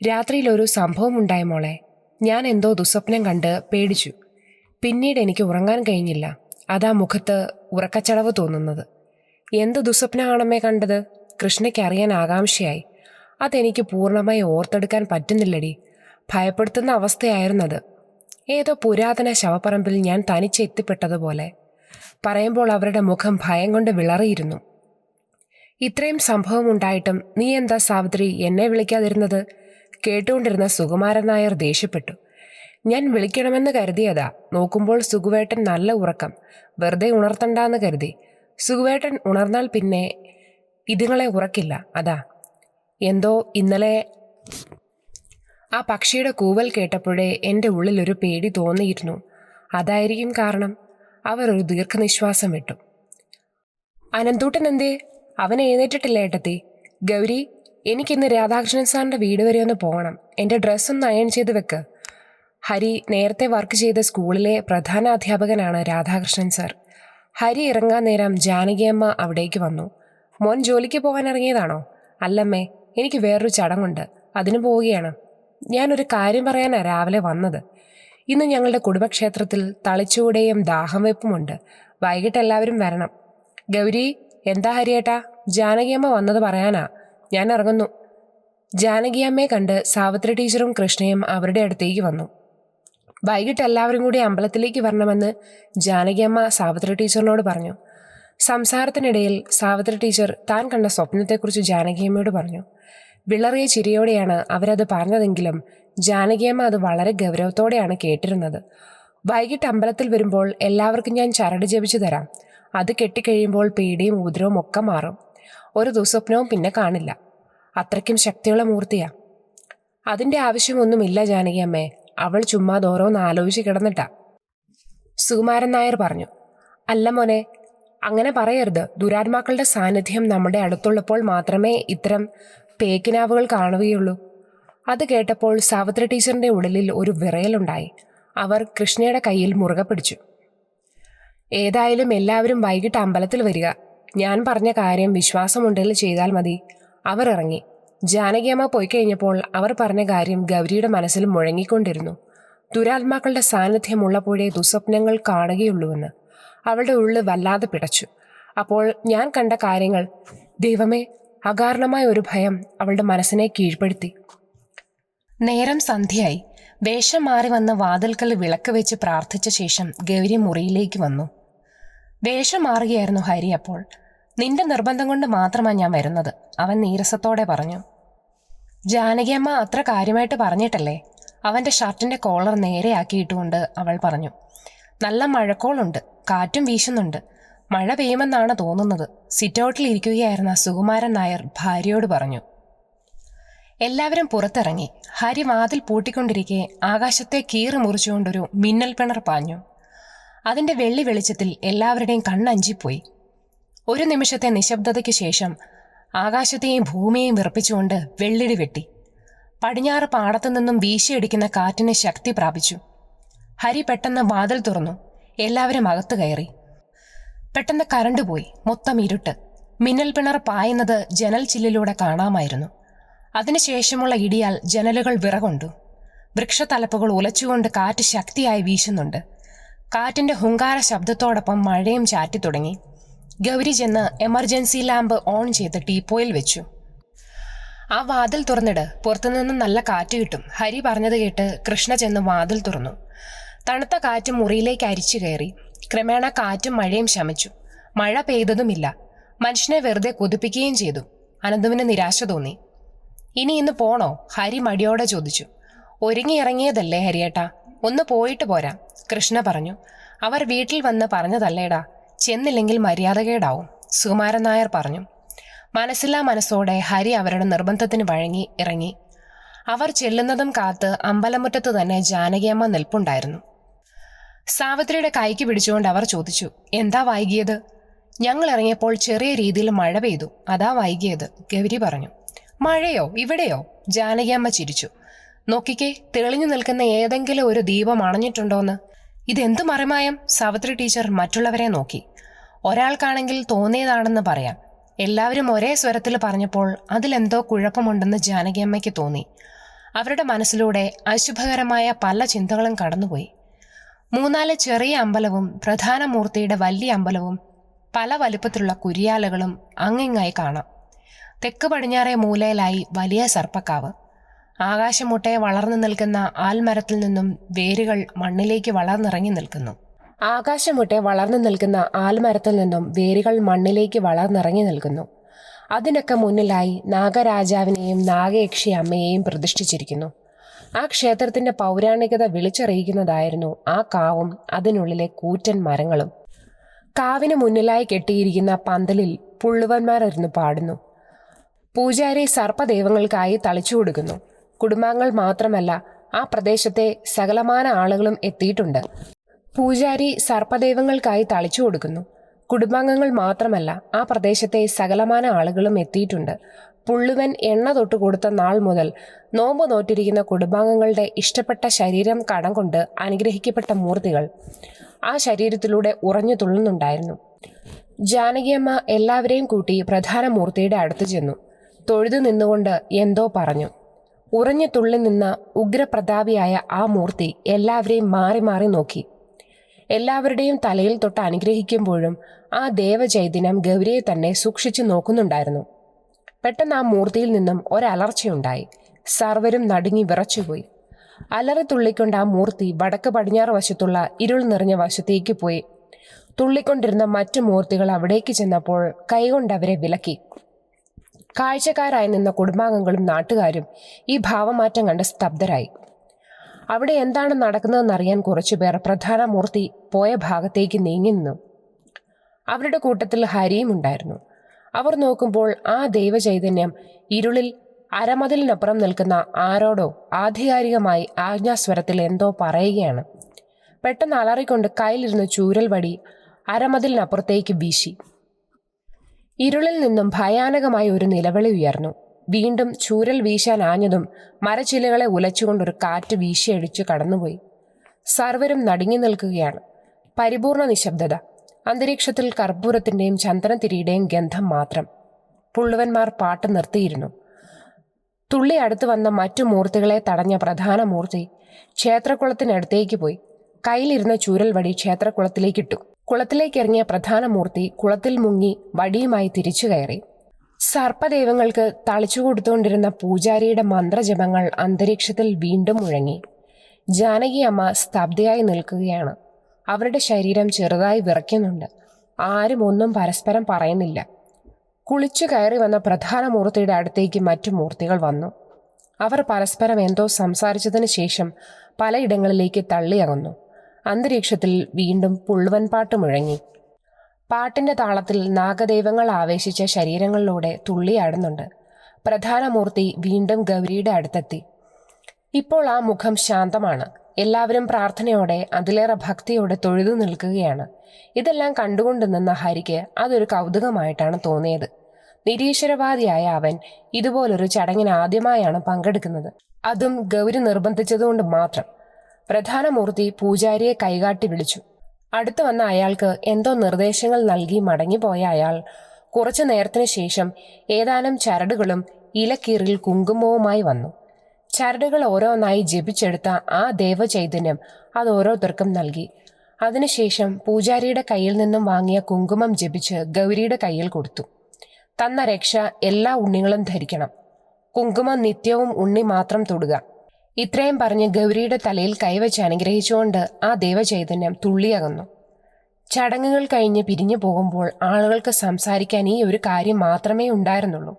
രാത്രിയിൽ ഒരു സംഭവം ഉണ്ടായി മോളെ. ഞാൻ എന്തോ ദുസ്വപ്നം കണ്ട് പേടിച്ചു. പിന്നീട് എനിക്ക് ഉറങ്ങാൻ കഴിഞ്ഞില്ല. അതാ മുഖത്ത് ഉറക്കച്ചടവ് തോന്നുന്നത്. എന്ത് ദുസ്വപ്നമാണമ്മേ കണ്ടത്? കൃഷ്ണയ്ക്ക് അറിയാൻ ആകാംക്ഷയായി. അതെനിക്ക് പൂർണ്ണമായി ഓർത്തെടുക്കാൻ പറ്റുന്നില്ലടി. ഭയപ്പെടുത്തുന്ന അവസ്ഥയായിരുന്നത്. ഏതോ പുരാതന ശവപ്പറമ്പിൽ ഞാൻ തനിച്ച് എത്തിപ്പെട്ടതുപോലെ. പറയുമ്പോൾ അവരുടെ മുഖം ഭയം കൊണ്ട് വിളറിയിരുന്നു. ഇത്രയും സംഭവം ഉണ്ടായിട്ടും നീ എന്താ സാവിത്രി എന്നെ വിളിക്കാതിരുന്നത്? കേട്ടുകൊണ്ടിരുന്ന സുകുമാരൻ നായർ ദേഷ്യപ്പെട്ടു. ഞാൻ വിളിക്കണമെന്ന് കരുതിയതാ. നോക്കുമ്പോൾ സുകുവേട്ടൻ നല്ല ഉറക്കം. വെറുതെ ഉണർത്തണ്ടാന്ന് കരുതി. സുകുവേട്ടൻ ഉണർന്നാൽ പിന്നെ ഇതുങ്ങളെ ഉറക്കില്ല. അതാ. എന്തോ ഇന്നലെ ആ പക്ഷിയുടെ കൂവൽ കേട്ടപ്പോഴേ എൻ്റെ ഉള്ളിലൊരു പേടി തോന്നിയിരുന്നു. അതായിരിക്കും കാരണം. അവർ ഒരു ദീർഘനിശ്വാസം വിട്ടു. അനന്തൂട്ടൻ എന്തേ? അവൻ എഴുന്നേറ്റിട്ടില്ല ഏട്ടത്തി. ഗൗരി, എനിക്കിന്ന് രാധാകൃഷ്ണൻ സാറിൻ്റെ വീട് വരെ ഒന്ന് പോകണം. എൻ്റെ ഡ്രസ്സൊന്ന് അയൺ ചെയ്ത് വെക്ക്. ഹരി നേരത്തെ വർക്ക് ചെയ്ത സ്കൂളിലെ പ്രധാന അധ്യാപകനാണ് രാധാകൃഷ്ണൻ സാർ. ഹരി ഇറങ്ങാൻ നേരം ജാനകിയമ്മ അവിടേക്ക് വന്നു. മോൻ ജോലിക്ക് പോകാൻ ഇറങ്ങിയതാണോ? അല്ലമ്മേ, എനിക്ക് വേറൊരു ചടങ്ങുണ്ട്, അതിന് പോവുകയാണ്. ഞാനൊരു കാര്യം പറയാനാണ് രാവിലെ വന്നത്. ഇന്ന് ഞങ്ങളുടെ കുടുംബക്ഷേത്രത്തിൽ തളിച്ചൂടെയും ദാഹം വെപ്പുമുണ്ട്. വൈകിട്ട് എല്ലാവരും വരണം. ഗൗരി, എന്താ ഹരിയേട്ടാ? ജാനകിയമ്മ വന്നത് പറയാനാ. ഞാൻ ഇറങ്ങുന്നു. ജാനകിയമ്മയെ കണ്ട് സാവിത്രി ടീച്ചറും കൃഷ്ണയും അവരുടെ അടുത്തേക്ക് വന്നു. വൈകിട്ട് എല്ലാവരും കൂടി അമ്പലത്തിലേക്ക് വരണമെന്ന് ജാനകിയമ്മ സാവിത്രി ടീച്ചറിനോട് പറഞ്ഞു. സംസാരത്തിനിടയിൽ സാവിത്രി ടീച്ചർ താൻ കണ്ട സ്വപ്നത്തെക്കുറിച്ച് ജാനകിയമ്മയോട് പറഞ്ഞു. വിളറിയ ചിരിയോടെയാണ് അവരത് പറഞ്ഞതെങ്കിലും ജാനകിയമ്മ അത് വളരെ ഗൗരവത്തോടെയാണ് കേട്ടിരുന്നത്. വൈകിട്ട് അമ്പലത്തിൽ വരുമ്പോൾ എല്ലാവർക്കും ഞാൻ ചരട് ജപിച്ചു തരാം. അത് കെട്ടിക്കഴിയുമ്പോൾ പേടിയും ഉപദ്രവവും ഒക്കെ മാറും. ഒരു ദുസ്വപ്നവും പിന്നെ കാണില്ല. അത്രയ്ക്കും ശക്തിയുള്ള മൂർത്തിയാ. അതിൻ്റെ ആവശ്യമൊന്നുമില്ല ജാനകിയമ്മേ, അവൾ ചുമ്മാ ഓരോന്ന് ആലോചിച്ച് കിടന്നിട്ടാ, സുകുമാരൻ നായർ പറഞ്ഞു. അല്ല മോനെ, അങ്ങനെ പറയരുത്. ദുരാത്മാക്കളുടെ സാന്നിധ്യം നമ്മുടെ അടുത്തുള്ളപ്പോൾ മാത്രമേ ഇത്തരം പേക്കിനാവുകൾ കാണുകയുള്ളൂ. അത് കേട്ടപ്പോൾ സാവിത്രി ടീച്ചറിന്റെ ഉടലിൽ ഒരു വിറയലുണ്ടായി. അവർ കൃഷ്ണയുടെ കയ്യിൽ മുറുകെ പിടിച്ചു. ഏതായാലും എല്ലാവരും വൈകിട്ട് അമ്പലത്തിൽ വരിക. ഞാൻ പറഞ്ഞ കാര്യം വിശ്വാസമുണ്ടെങ്കിൽ ചെയ്താൽ മതി. അവർ ഇറങ്ങി. ജാനകിയമ്മ പോയി കഴിഞ്ഞപ്പോൾ അവർ പറഞ്ഞ കാര്യം ഗൗരിയുടെ മനസ്സിൽ മുഴങ്ങിക്കൊണ്ടിരുന്നു. ദുരാത്മാക്കളുടെ സാന്നിധ്യം ഉള്ളപ്പോഴേ ദുസ്വപ്നങ്ങൾ കാണുകയുള്ളൂവെന്ന് അവളുടെ ഉള്ളിൽ വല്ലാതെ പിടച്ചു. അപ്പോൾ ഞാൻ കണ്ട കാര്യങ്ങൾ, ദൈവമേ, അകാരണമായ ഒരു ഭയം അവളുടെ മനസ്സിനെ കീഴ്പ്പെടുത്തി. നേരം സന്ധ്യയായി. വേഷം മാറി വന്ന് വാതിൽക്കൽ വിളക്ക് വെച്ച് പ്രാർത്ഥിച്ച ശേഷം ഗൗരി മുറിയിലേക്ക് വന്നു. വേഷം മാറുകയായിരുന്നു ഹരി അപ്പോൾ. നിന്റെ നിർബന്ധം കൊണ്ട് മാത്രമാണ് ഞാൻ വരുന്നത്, അവൻ നീരസത്തോടെ പറഞ്ഞു. ജാനകിയമ്മ അത്ര കാര്യമായിട്ട് പറഞ്ഞിട്ടല്ലേ? അവന്റെ ഷർട്ടിന്റെ കോളർ നേരെയാക്കിയിട്ടുകൊണ്ട് അവൾ പറഞ്ഞു. നല്ല മഴക്കോളുണ്ട്, കാറ്റും വീശുന്നുണ്ട്. മഴ പെയ്യുമെന്നാണ് തോന്നുന്നത്. സിറ്റൗട്ടിൽ ഇരിക്കുകയായിരുന്ന സുകുമാരൻ നായർ ഭാര്യയോട് പറഞ്ഞു. എല്ലാവരും പുറത്തിറങ്ങി. ഹരി വാതിൽ പൂട്ടിക്കൊണ്ടിരിക്കെ ആകാശത്തെ കീറി മുറിച്ചുകൊണ്ടൊരു മിന്നൽ പിണർ പാഞ്ഞു. അതിന്റെ വെള്ളി വെളിച്ചത്തിൽ എല്ലാവരുടെയും കണ്ണഞ്ചിപ്പോയി. ഒരു നിമിഷത്തെ നിശബ്ദതയ്ക്ക് ശേഷം ആകാശത്തെയും ഭൂമിയെയും വിറപ്പിച്ചുകൊണ്ട് വെള്ളിടി വെട്ടി. പടിഞ്ഞാറ് പാടത്തു നിന്നും വീശിയടിക്കുന്ന കാറ്റിന് ശക്തി പ്രാപിച്ചു. ഹരി പെട്ടെന്ന് വാതിൽ തുറന്നു. എല്ലാവരും അകത്ത് കയറി. പെട്ടെന്ന് കറണ്ട് പോയി. മൊത്തം ഇരുട്ട്. മിന്നൽ പിണർ പായുന്നത് ജനൽ ചില്ലിലൂടെ കാണാമായിരുന്നു. അതിനുശേഷമുള്ള ഇടിയാൽ ജനലുകൾ വിറകൊണ്ടു. വൃക്ഷത്തലപ്പുകൾ ഉലച്ചുകൊണ്ട് കാറ്റ് ശക്തിയായി വീശുന്നുണ്ട്. കാറ്റിന്റെ ഹുങ്കാര ശബ്ദത്തോടൊപ്പം മഴയും ചാറ്റി തുടങ്ങി. ഗൗരി ചെന്ന് എമർജൻസി ലാമ്പ് ഓൺ ചെയ്ത് ടീപ്പോയിൽ വെച്ചു. ആ വാതിൽ തുറന്നിട്, പുറത്തുനിന്നും നല്ല കാറ്റ് കിട്ടും, ഹരി പറഞ്ഞത് കേട്ട് കൃഷ്ണ ചെന്ന് വാതിൽ തുറന്നു. തണുത്ത കാറ്റ് മുറിയിലേക്ക് അരിച്ചു കയറി. ക്രമേണ കാറ്റും മഴയും ശമിച്ചു. മഴ പെയ്തതുമില്ല. മനുഷ്യനെ വെറുതെ കൊതിപ്പിക്കുകയും ചെയ്തു. അനന്തുവിന് നിരാശ തോന്നി. ഇന്ന് പോണോ? ഹരി മടിയോടെ ചോദിച്ചു. ഒരുങ്ങിയിറങ്ങിയതല്ലേ ഹരിയേട്ടാ, ഒന്ന് പോയിട്ട് പോരാം, കൃഷ്ണ പറഞ്ഞു. അവർ വീട്ടിൽ വന്ന് പറഞ്ഞതല്ലേടാ, ചെന്നില്ലെങ്കിൽ മര്യാദകേടാവും, സുകുമാരൻ നായർ പറഞ്ഞു. മനസ്സില്ലാ മനസ്സോടെ ഹരി അവരുടെ നിർബന്ധത്തിന് വഴങ്ങി ഇറങ്ങി. അവർ ചെല്ലുന്നതും കാത്ത് അമ്പലമുറ്റത്ത് തന്നെ ജാനകിയമ്മ നിൽപ്പുണ്ടായിരുന്നു. സാവിത്രിയുടെ കൈക്ക് പിടിച്ചുകൊണ്ട് അവർ ചോദിച്ചു, എന്താ വൈകിയത്? ഞങ്ങൾ ഇറങ്ങിയപ്പോൾ ചെറിയ രീതിയിൽ മഴ പെയ്തു, അതാ വൈകിയത്, ഗൗരി പറഞ്ഞു. മഴയോ? ഇവിടെയോ? ജാനകിയമ്മ ചിരിച്ചു. നോക്കിക്കേ, തെളിഞ്ഞു നിൽക്കുന്ന ഏതെങ്കിലും ഒരു ദീപം അണഞ്ഞിട്ടുണ്ടോന്ന്. ഇതെന്തു മറിമായം? സാവിത്രി ടീച്ചർ മറ്റുള്ളവരെ നോക്കി. ഒരാൾക്കാണെങ്കിൽ തോന്നിയതാണെന്ന് പറയാം. എല്ലാവരും ഒരേ സ്വരത്തിൽ പറഞ്ഞപ്പോൾ അതിലെന്തോ കുഴപ്പമുണ്ടെന്ന് ജാനകിയമ്മയ്ക്ക് തോന്നി. അവരുടെ മനസ്സിലൂടെ അശുഭകരമായ പല ചിന്തകളും കടന്നുപോയി. 3-4 ചെറിയ അമ്പലവും പ്രധാന മൂർത്തിയുടെ വലിയ അമ്പലവും പല വലിപ്പത്തിലുള്ള കുരിയാലകളും അങ്ങിങ്ങായി കാണാം. തെക്ക് പടിഞ്ഞാറേ മൂലയിലായി വലിയ സർപ്പക്കാവ്. ആകാശമുട്ടെ വളർന്നു നിൽക്കുന്ന ആൽമരത്തിൽ നിന്നും വേരുകൾ മണ്ണിലേക്ക് വളർന്നിറങ്ങി നിൽക്കുന്നു. അതിനൊക്കെ മുന്നിലായി നാഗരാജാവിനെയും നാഗയക്ഷി അമ്മയെയും പ്രതിഷ്ഠിച്ചിരിക്കുന്നു. ആ ക്ഷേത്രത്തിന്റെ പൗരാണികത വിളിച്ചറിയിക്കുന്നതായിരുന്നു ആ കാവും അതിനുള്ളിലെ കൂറ്റൻ മരങ്ങളും. കാവിന് മുന്നിലായി കെട്ടിയിരിക്കുന്ന പന്തലിൽ പുള്ളുവന്മാരിരുന്ന് പാടുന്നു. പൂജാരി സർപ്പദൈവങ്ങൾക്കായി തളിച്ചു കൊടുക്കുന്നു. കുടുംബാംഗങ്ങൾ മാത്രമല്ല, ആ പ്രദേശത്തെ സകലമാന ആളുകളും എത്തിയിട്ടുണ്ട്. പൂജാരി സർപ്പദൈവങ്ങൾക്കായി തളിച്ചു കൊടുക്കുന്നു. കുടുംബാംഗങ്ങൾ മാത്രമല്ല, ആ പ്രദേശത്തെ സകലമാന ആളുകളും എത്തിയിട്ടുണ്ട്. പുള്ളുവൻ എണ്ണ തൊട്ട് കൊടുത്ത നാൾ മുതൽ നോമ്പ് നോറ്റിരിക്കുന്ന കുടുംബാംഗങ്ങളുടെ ഇഷ്ടപ്പെട്ട ശരീരം കടം കൊണ്ട് അനുഗ്രഹിക്കപ്പെട്ട മൂർത്തികൾ ആ ശരീരത്തിലൂടെ ഉറഞ്ഞു തുള്ളുന്നുണ്ടായിരുന്നു. ജാനകിയമ്മ എല്ലാവരെയും കൂട്ടി പ്രധാന മൂർത്തിയുടെ അടുത്ത് ചെന്നു. തൊഴുതു നിന്നുകൊണ്ട് എന്തോ പറഞ്ഞു. ഉറഞ്ഞു തുള്ളി നിന്ന ഉഗ്രപ്രതാപിയായ ആ മൂർത്തി എല്ലാവരെയും മാറി മാറി നോക്കി. എല്ലാവരുടെയും തലയിൽ തൊട്ട് അനുഗ്രഹിക്കുമ്പോഴും ആ ദേവചൈതന്യം ഗൗരിയെ തന്നെ സൂക്ഷിച്ചു നോക്കുന്നുണ്ടായിരുന്നു. പെട്ടെന്ന് ആ മൂർത്തിയിൽ നിന്നും ഒരലർച്ചയുണ്ടായി. സർവരും നടുങ്ങി വിറച്ചുപോയി. അലറി തുള്ളിക്കൊണ്ട് ആ മൂർത്തി വടക്ക് പടിഞ്ഞാറ് വശത്തുള്ള ഇരുൾ നിറഞ്ഞ വശത്തേക്ക് പോയി. തുള്ളിക്കൊണ്ടിരുന്ന മറ്റു മൂർത്തികൾ അവിടേക്ക് ചെന്നപ്പോൾ കൈകൊണ്ട് അവരെ വിലക്കി. കാഴ്ചക്കാരായി നിന്ന കുടുംബാംഗങ്ങളും നാട്ടുകാരും ഈ ഭാവമാറ്റം കണ്ട് സ്തബ്ധരായി. അവിടെ എന്താണ് നടക്കുന്നതെന്നറിയാൻ കുറച്ചുപേർ പ്രധാന മൂർത്തി പോയ ഭാഗത്തേക്ക് നീങ്ങി നിന്നു. അവരുടെ കൂട്ടത്തിൽ ഹരിയും ഉണ്ടായിരുന്നു. അവർ നോക്കുമ്പോൾ ആ ദൈവചൈതന്യം ഇരുളിൽ അരമതിലിനപ്പുറം നിൽക്കുന്ന ആരോടോ ആധികാരികമായി ആജ്ഞാസ്വരത്തിൽ എന്തോ പറയുകയാണ്. പെട്ടെന്ന് അലറിക്കൊണ്ട് കയ്യിലിരുന്ന് ചൂരൽ വടി അരമതിലിനപ്പുറത്തേക്ക് വീശി. ഇരുളിൽ നിന്നും ഭയാനകമായ ഒരു നിലവിളി ഉയർന്നു. വീണ്ടും ചൂരൽ വീശാൻ ആഞ്ഞതും മരച്ചില്ലകളെ ഉലച്ചുകൊണ്ടൊരു കാറ്റ് വീശിയടിച്ചു കടന്നുപോയി. സർവരും നടുങ്ങി നിൽക്കുകയാണ്. പരിപൂർണ നിശബ്ദത. അന്തരീക്ഷത്തിൽ കർപ്പൂരത്തിന്റെയും ചന്ദനത്തിരിയുടെയും ഗന്ധം മാത്രം. പുള്ളുവന്മാർ പാട്ട് നിർത്തിയിരുന്നു. തുള്ളി അടുത്ത് വന്ന മറ്റു മൂർത്തികളെ തടഞ്ഞ പ്രധാന മൂർത്തി ക്ഷേത്രക്കുളത്തിനടുത്തേക്ക് പോയി. കയ്യിലിരുന്ന ചൂരൽ വടി ക്ഷേത്രക്കുളത്തിലേക്കിട്ടു. കുളത്തിലേക്ക് ഇറങ്ങിയ പ്രധാന മൂർത്തി കുളത്തിൽ മുങ്ങി വടിയുമായി തിരിച്ചു കയറി. സർപ്പദൈവങ്ങൾക്ക് തളിച്ചു കൊടുത്തുകൊണ്ടിരുന്ന പൂജാരിയുടെ മന്ത്രജപങ്ങൾ അന്തരീക്ഷത്തിൽ വീണ്ടും മുഴങ്ങി. ജാനകി അമ്മ സ്തബ്ധയായി നിൽക്കുകയാണ്. അവരുടെ ശരീരം ചെറുതായി വിറയ്ക്കുന്നുണ്ട്. ആരും ഒന്നും പരസ്പരം പറയുന്നില്ല. കുളിച്ചു കയറി വന്ന പ്രധാന മൂർത്തിയുടെ അടുത്തേക്ക് മറ്റു മൂർത്തികൾ വന്നു. അവർ പരസ്പരം എന്തോ സംസാരിച്ചതിന് ശേഷം പലയിടങ്ങളിലേക്ക് തള്ളിയകന്നു. അന്തരീക്ഷത്തിൽ വീണ്ടും പുള്ളുവൻ പാട്ട് മുഴങ്ങി. പാട്ടിന്റെ താളത്തിൽ നാഗദൈവങ്ങൾ ആവേശിച്ച ശരീരങ്ങളിലൂടെ തുള്ളിയാടുന്നുണ്ട്. പ്രധാന മൂർത്തി വീണ്ടും ഗൗരിയുടെ അടുത്തെത്തി. ഇപ്പോൾ ആ മുഖം ശാന്തമാണ്. എല്ലാവരും പ്രാർത്ഥനയോടെ അതിലേറെ ഭക്തിയോടെ തൊഴുതു നിൽക്കുകയാണ്. ഇതെല്ലാം കണ്ടുകൊണ്ട് നിന്ന ഹരിക്ക് അതൊരു കൗതുകമായിട്ടാണ് തോന്നിയത്. നിരീശ്വരവാദിയായ അവൻ ഇതുപോലൊരു ചടങ്ങിന് ആദ്യമായാണ് പങ്കെടുക്കുന്നത്. അതും ഗൗരി നിർബന്ധിച്ചതുകൊണ്ട് മാത്രം. പ്രധാന മൂർത്തി പൂജാരിയെ കൈകാട്ടി വിളിച്ചു. അടുത്തു വന്ന അയാൾക്ക് എന്തോ നിർദ്ദേശങ്ങൾ നൽകി മടങ്ങിപ്പോയ അയാൾ കുറച്ചു നേരത്തിനു ശേഷം ഏതാനും ചരടുകളും ഇലക്കീറിൽ കുങ്കുമവുമായി വന്നു. ചരടുകൾ ഓരോന്നായി ജപിച്ചെടുത്ത ആ ദേവചൈതന്യം അത് ഓരോരുത്തർക്കും നൽകി. അതിനുശേഷം പൂജാരിയുടെ കയ്യിൽ നിന്നും വാങ്ങിയ കുങ്കുമം ജപിച്ച് ഗൗരിയുടെ കയ്യിൽ കൊടുത്തു. തന്ന രക്ഷ എല്ലാ ഉണ്ണികളും ധരിക്കണം. കുങ്കുമം നിത്യവും ഉണ്ണി മാത്രം തൊടുക. ഇത്രയും പറഞ്ഞ് ഗൗരിയുടെ തലയിൽ കൈവച്ച് അനുഗ്രഹിച്ചുകൊണ്ട് ആ ദേവചൈതന്യം തുള്ളിയകന്നു. ചടങ്ങുകൾ കഴിഞ്ഞ് പിരിഞ്ഞു പോകുമ്പോൾ ആളുകൾക്ക് സംസാരിക്കാൻ ഈ ഒരു കാര്യം മാത്രമേ ഉണ്ടായിരുന്നുള്ളൂ.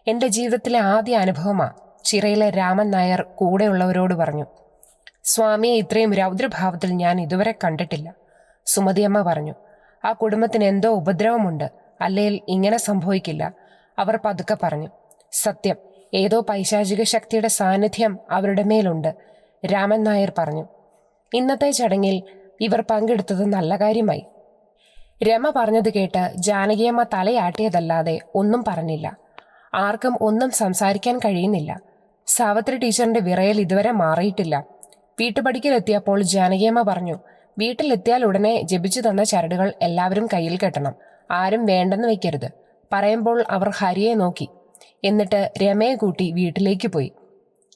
എൻ്റെ ജീവിതത്തിലെ ആദ്യ അനുഭവമാണ്, ചിറയിലെ രാമൻ നായർ കൂടെയുള്ളവരോട് പറഞ്ഞു. സ്വാമിയെ ഇത്രയും രൗദ്രഭാവത്തിൽ ഞാൻ ഇതുവരെ കണ്ടിട്ടില്ല. സുമതിയമ്മ പറഞ്ഞു. ആ കുടുംബത്തിന് എന്തോ ഉപദ്രവമുണ്ട്, അല്ലെങ്കിൽ ഇങ്ങനെ സംഭവിക്കില്ല. അവർ പതുക്കെ പറഞ്ഞു. സത്യം, ഏതോ പൈശാചിക ശക്തിയുടെ സാന്നിധ്യം അവരുടെ മേലുണ്ട്, രാമൻ നായർ പറഞ്ഞു. ഇന്നത്തെ ചടങ്ങിൽ ഇവർ പങ്കെടുത്തത് നല്ല കാര്യമായി. രമ പറഞ്ഞത് കേട്ട് ജാനകിയമ്മ തലയാട്ടിയതല്ലാതെ ഒന്നും പറഞ്ഞില്ല. ആർക്കും ഒന്നും സംസാരിക്കാൻ കഴിയുന്നില്ല. സാവിത്രി ടീച്ചറിന്റെ വിറയൽ ഇതുവരെ മാറിയിട്ടില്ല. വീട്ടുപടിക്കലെത്തിയപ്പോൾ ജാനകിയമ്മ പറഞ്ഞു, വീട്ടിലെത്തിയാൽ ഉടനെ ജപിച്ചു തന്ന ചരടുകൾ എല്ലാവരും കയ്യിൽ കെട്ടണം. ആരും വേണ്ടെന്ന് വെക്കരുത്. പറയുമ്പോൾ അവർ ഹരിയെ നോക്കി. എന്നിട്ട് രമയെ കൂട്ടി വീട്ടിലേക്ക് പോയി.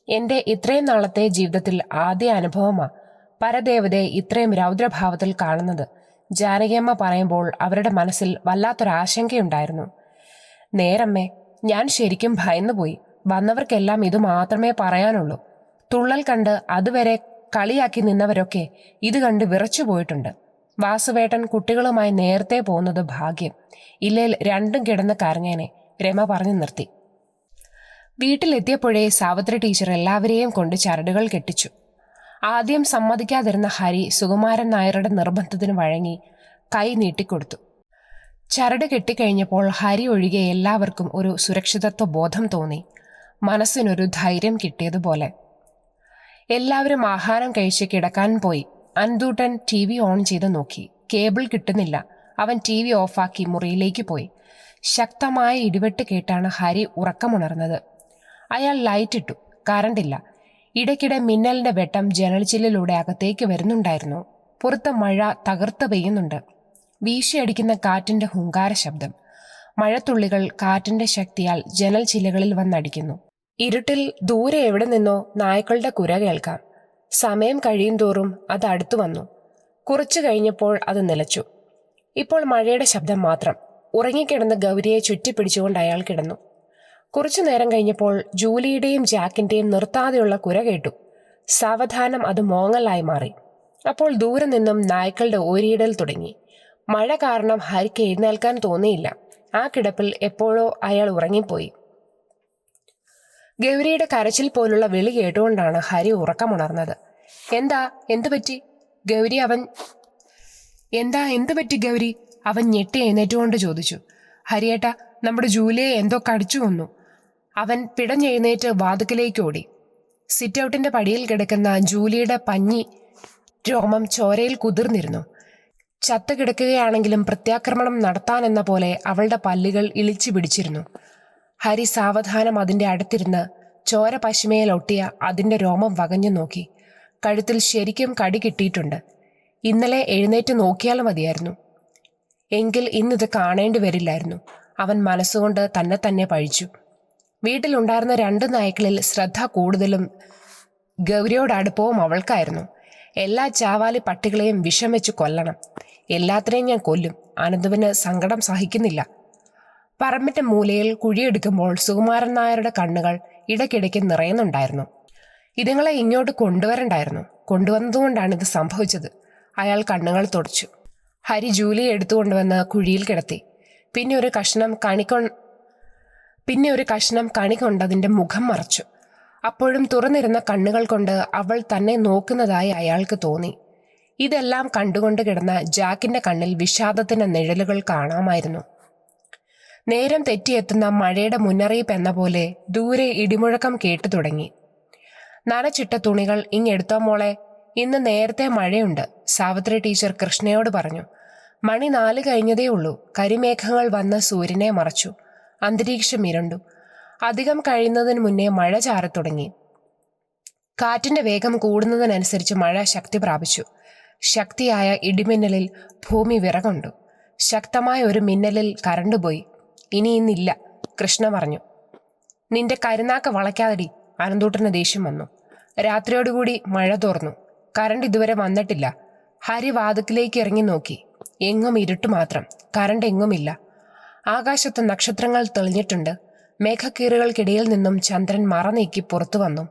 എൻ്റെ ഇത്രയും നാളത്തെ ജീവിതത്തിൽ ആദ്യ അനുഭവമാണ് പരദേവതയെ ഇത്രയും രൗദ്രഭാവത്തിൽ കാണുന്നത്. ജാനകിയമ്മ പറയുമ്പോൾ അവരുടെ മനസ്സിൽ വല്ലാത്തൊരാശങ്കയുണ്ടായിരുന്നു. നേരമ്മേ, ഞാൻ ശരിക്കും ഭയന്നുപോയി. വന്നവർക്കെല്ലാം ഇത് മാത്രമേ പറയാനുള്ളൂ. തുള്ളൽ കണ്ട് അതുവരെ കളിയാക്കി നിന്നവരൊക്കെ ഇത് കണ്ട് വിറച്ചു പോയിട്ടുണ്ട്. വാസുവേട്ടൻ കുട്ടികളുമായി നേരത്തെ പോകുന്നത് ഭാഗ്യം, ഇല്ലേൽ രണ്ടും കിടന്ന് കരഞ്ഞേനെ, രമ പറഞ്ഞു നിർത്തി. വീട്ടിലെത്തിയപ്പോഴേ സാവിത്രി ടീച്ചർ എല്ലാവരെയും കൊണ്ട് ചരടുകൾ കെട്ടിച്ചു. ആദ്യം സമ്മതിക്കാതിരുന്ന ഹരി സുകുമാരൻ നായരുടെ നിർബന്ധത്തിന് വഴങ്ങി കൈ നീട്ടിക്കൊടുത്തു. ചരട് കെട്ടിക്കഴിഞ്ഞപ്പോൾ ഹരി ഒഴികെ എല്ലാവർക്കും ഒരു സുരക്ഷിതത്വ ബോധം തോന്നി. മനസ്സിനൊരു ധൈര്യം കിട്ടിയതുപോലെ. എല്ലാവരും ആഹാരം കഴിച്ച് കിടക്കാൻ പോയി. അൻതൂട്ടൻ TV ഓൺ ചെയ്ത് നോക്കി. കേബിൾ കിട്ടുന്നില്ല. അവൻ TV ഓഫാക്കി മുറിയിലേക്ക് പോയി. ശക്തമായ ഇടിവെട്ട് കേട്ടാണ് ഹരി ഉറക്കമുണർന്നത്. അയാൾ ലൈറ്റ് ഇട്ടു. കറണ്ടില്ല. ഇടയ്ക്കിടെ മിന്നലിന്റെ വെട്ടം ജനൽച്ചില്ലിലൂടെ അകത്തേക്ക് വരുന്നുണ്ടായിരുന്നു. പുറത്ത് മഴ തകർത്ത് പെയ്യുന്നുണ്ട്. വീശിയടിക്കുന്ന കാറ്റിന്റെ ഹുങ്കാര ശബ്ദം. മഴത്തുള്ളികൾ കാറ്റിന്റെ ശക്തിയാൽ ജനൽ ചില്ലകളിൽ വന്നടിക്കുന്നു. ഇരുട്ടിൽ ദൂരെ എവിടെ നിന്നോ നായ്ക്കളുടെ കുര കേൾക്കാം. സമയം കഴിയും തോറും അത് അടുത്തു വന്നു. കുറച്ചു കഴിഞ്ഞപ്പോൾ അത് നിലച്ചു. ഇപ്പോൾ മഴയുടെ ശബ്ദം മാത്രം. ഉറങ്ങിക്കിടന്ന് ഗൗരിയെ ചുറ്റിപ്പിടിച്ചുകൊണ്ട് അയാൾ കിടന്നു. കുറച്ചു നേരം കഴിഞ്ഞപ്പോൾ ജൂലിയുടെയും ജാക്കിന്റെയും നിർത്താതെയുള്ള കുര കേട്ടു. സാവധാനം അത് മോങ്ങലായി മാറി. അപ്പോൾ ദൂരെ നിന്നും നായ്ക്കളുടെ ഓരിയിടൽ തുടങ്ങി. മഴ കാരണം ഹരിക്ക് എഴുന്നേൽക്കാൻ തോന്നിയില്ല. ആ കിടപ്പിൽ എപ്പോഴോ അയാൾ ഉറങ്ങിപ്പോയി. ഗൗരിയുടെ കരച്ചിൽ പോലുള്ള വിളി കേട്ടുകൊണ്ടാണ് ഹരി ഉറക്കമുണർന്നത്. എന്തു പറ്റി ഗൗരി? അവൻ ഞെട്ടി എഴുന്നേറ്റുകൊണ്ട് ചോദിച്ചു. ഹരിയേട്ടാ, നമ്മുടെ ജൂലിയെ എന്തോ കടിച്ചു കൊന്നു. അവൻ പിടഞ്ഞെഴുന്നേറ്റ് വാതുക്കലേക്ക് ഓടി. സിറ്റൗട്ടിന്റെ പടിയിൽ കിടക്കുന്ന ജൂലിയുടെ പഞ്ഞി രോമം ചോരയിൽ കുതിർന്നിരുന്നു. ചത്തു കിടക്കുകയാണെങ്കിലും പ്രത്യാക്രമണം നടത്താനെന്ന പോലെ അവളുടെ പല്ലുകൾ ഇളിച്ചു പിടിച്ചിരുന്നു. ഹരി സാവധാനം അതിൻ്റെ അടുത്തിരുന്ന് ചോര പശിമയിൽ ഒട്ടിയ അതിൻ്റെ രോമം വകഞ്ഞു നോക്കി. കഴുത്തിൽ ശരിക്കും കടി കിട്ടിയിട്ടുണ്ട്. ഇന്നലെ എഴുന്നേറ്റ് നോക്കിയാൽ മതിയായിരുന്നു. എങ്കിൽ ഇന്നിത് കാണേണ്ടി വരില്ലായിരുന്നു. അവൻ മനസ്സുകൊണ്ട് തന്നെ പഴിച്ചു. വീട്ടിലുണ്ടായിരുന്ന 2 നായ്ക്കളിൽ ശ്രദ്ധ കൂടുതലും ഗൗരിയോട് അടുപ്പവും അവൾക്കായിരുന്നു. എല്ലാ ചാവാലി പട്ടികളെയും വിഷം വെച്ച് കൊല്ലണം. എല്ലാത്തിനെയും ഞാൻ കൊല്ലും. അനന്തുവിന് സങ്കടം സഹിക്കുന്നില്ല. പറമ്പിന്റെ മൂലയിൽ കുഴിയെടുക്കുമ്പോൾ സുകുമാരൻ നായരുടെ കണ്ണുകൾ ഇടയ്ക്കിടയ്ക്ക് നിറയുന്നുണ്ടായിരുന്നു. ഇതുങ്ങളെ ഇങ്ങോട്ട് കൊണ്ടുവരണ്ടായിരുന്നു. കൊണ്ടുവന്നതുകൊണ്ടാണ് ഇത് സംഭവിച്ചത്. അയാൾ കണ്ണുകൾ തുടച്ചു. ഹരി ജൂലിയെ എടുത്തുകൊണ്ടുവന്ന് കുഴിയിൽ കിടത്തി. പിന്നെ ഒരു കഷ്ണം കണി കൊണ്ട് അതിൻ്റെ മുഖം മറച്ചു. അപ്പോഴും തുറന്നിരുന്ന കണ്ണുകൾ കൊണ്ട് അവൾ തന്നെ നോക്കുന്നതായി അയാൾക്ക് തോന്നി. ഇതെല്ലാം കണ്ടുകൊണ്ട് കിടന്ന ജാക്കിന്റെ കണ്ണിൽ വിഷാദത്തിന്റെ നിഴലുകൾ കാണാമായിരുന്നു. നേരം തെറ്റിയെത്തുന്ന മഴയുടെ മുന്നറിയിപ്പ് എന്ന പോലെ ദൂരെ ഇടിമുഴക്കം കേട്ടു തുടങ്ങി. നനച്ചിട്ട തുണികൾ ഇങ്ങെടുത്തോ മോളെ, ഇന്ന് നേരത്തെ മഴയുണ്ട്, സാവിത്രി ടീച്ചർ കൃഷ്ണയോട് പറഞ്ഞു. മണി 4 കഴിഞ്ഞതേ ഉള്ളൂ. കരിമേഘങ്ങൾ വന്ന് സൂര്യനെ മറച്ചു. അന്തരീക്ഷം ഇരുണ്ടു. അധികം കഴിയുന്നതിന് മുന്നേ മഴ ചാരത്തുടങ്ങി. കാറ്റിന്റെ വേഗം കൂടുന്നതിനനുസരിച്ച് മഴ ശക്തി പ്രാപിച്ചു. ശക്തിയായ ഇടിമിന്നലിൽ ഭൂമി വിറകൊണ്ടു. ശക്തമായ ഒരു മിന്നലിൽ കറണ്ട് പോയി. ഇന്നില്ല, കൃഷ്ണ പറഞ്ഞു. നിന്റെ കരുനാക്ക് വളയ്ക്കാതടി. അനന്തൂട്ടന് ദേഷ്യം വന്നു. രാത്രിയോടുകൂടി മഴ തോർന്നു. കറണ്ട് ഇതുവരെ വന്നിട്ടില്ല. ഹരി വാതുക്കിലേക്ക് ഇറങ്ങി നോക്കി. എങ്ങും ഇരുട്ട് മാത്രം. കറണ്ട് എങ്ങുമില്ല. ആകാശത്ത് നക്ഷത്രങ്ങൾ തെളിഞ്ഞിട്ടുണ്ട്. മേഘക്കീറുകൾക്കിടയിൽ നിന്നും ചന്ദ്രൻ മറ നീക്കി പുറത്തു വന്നു.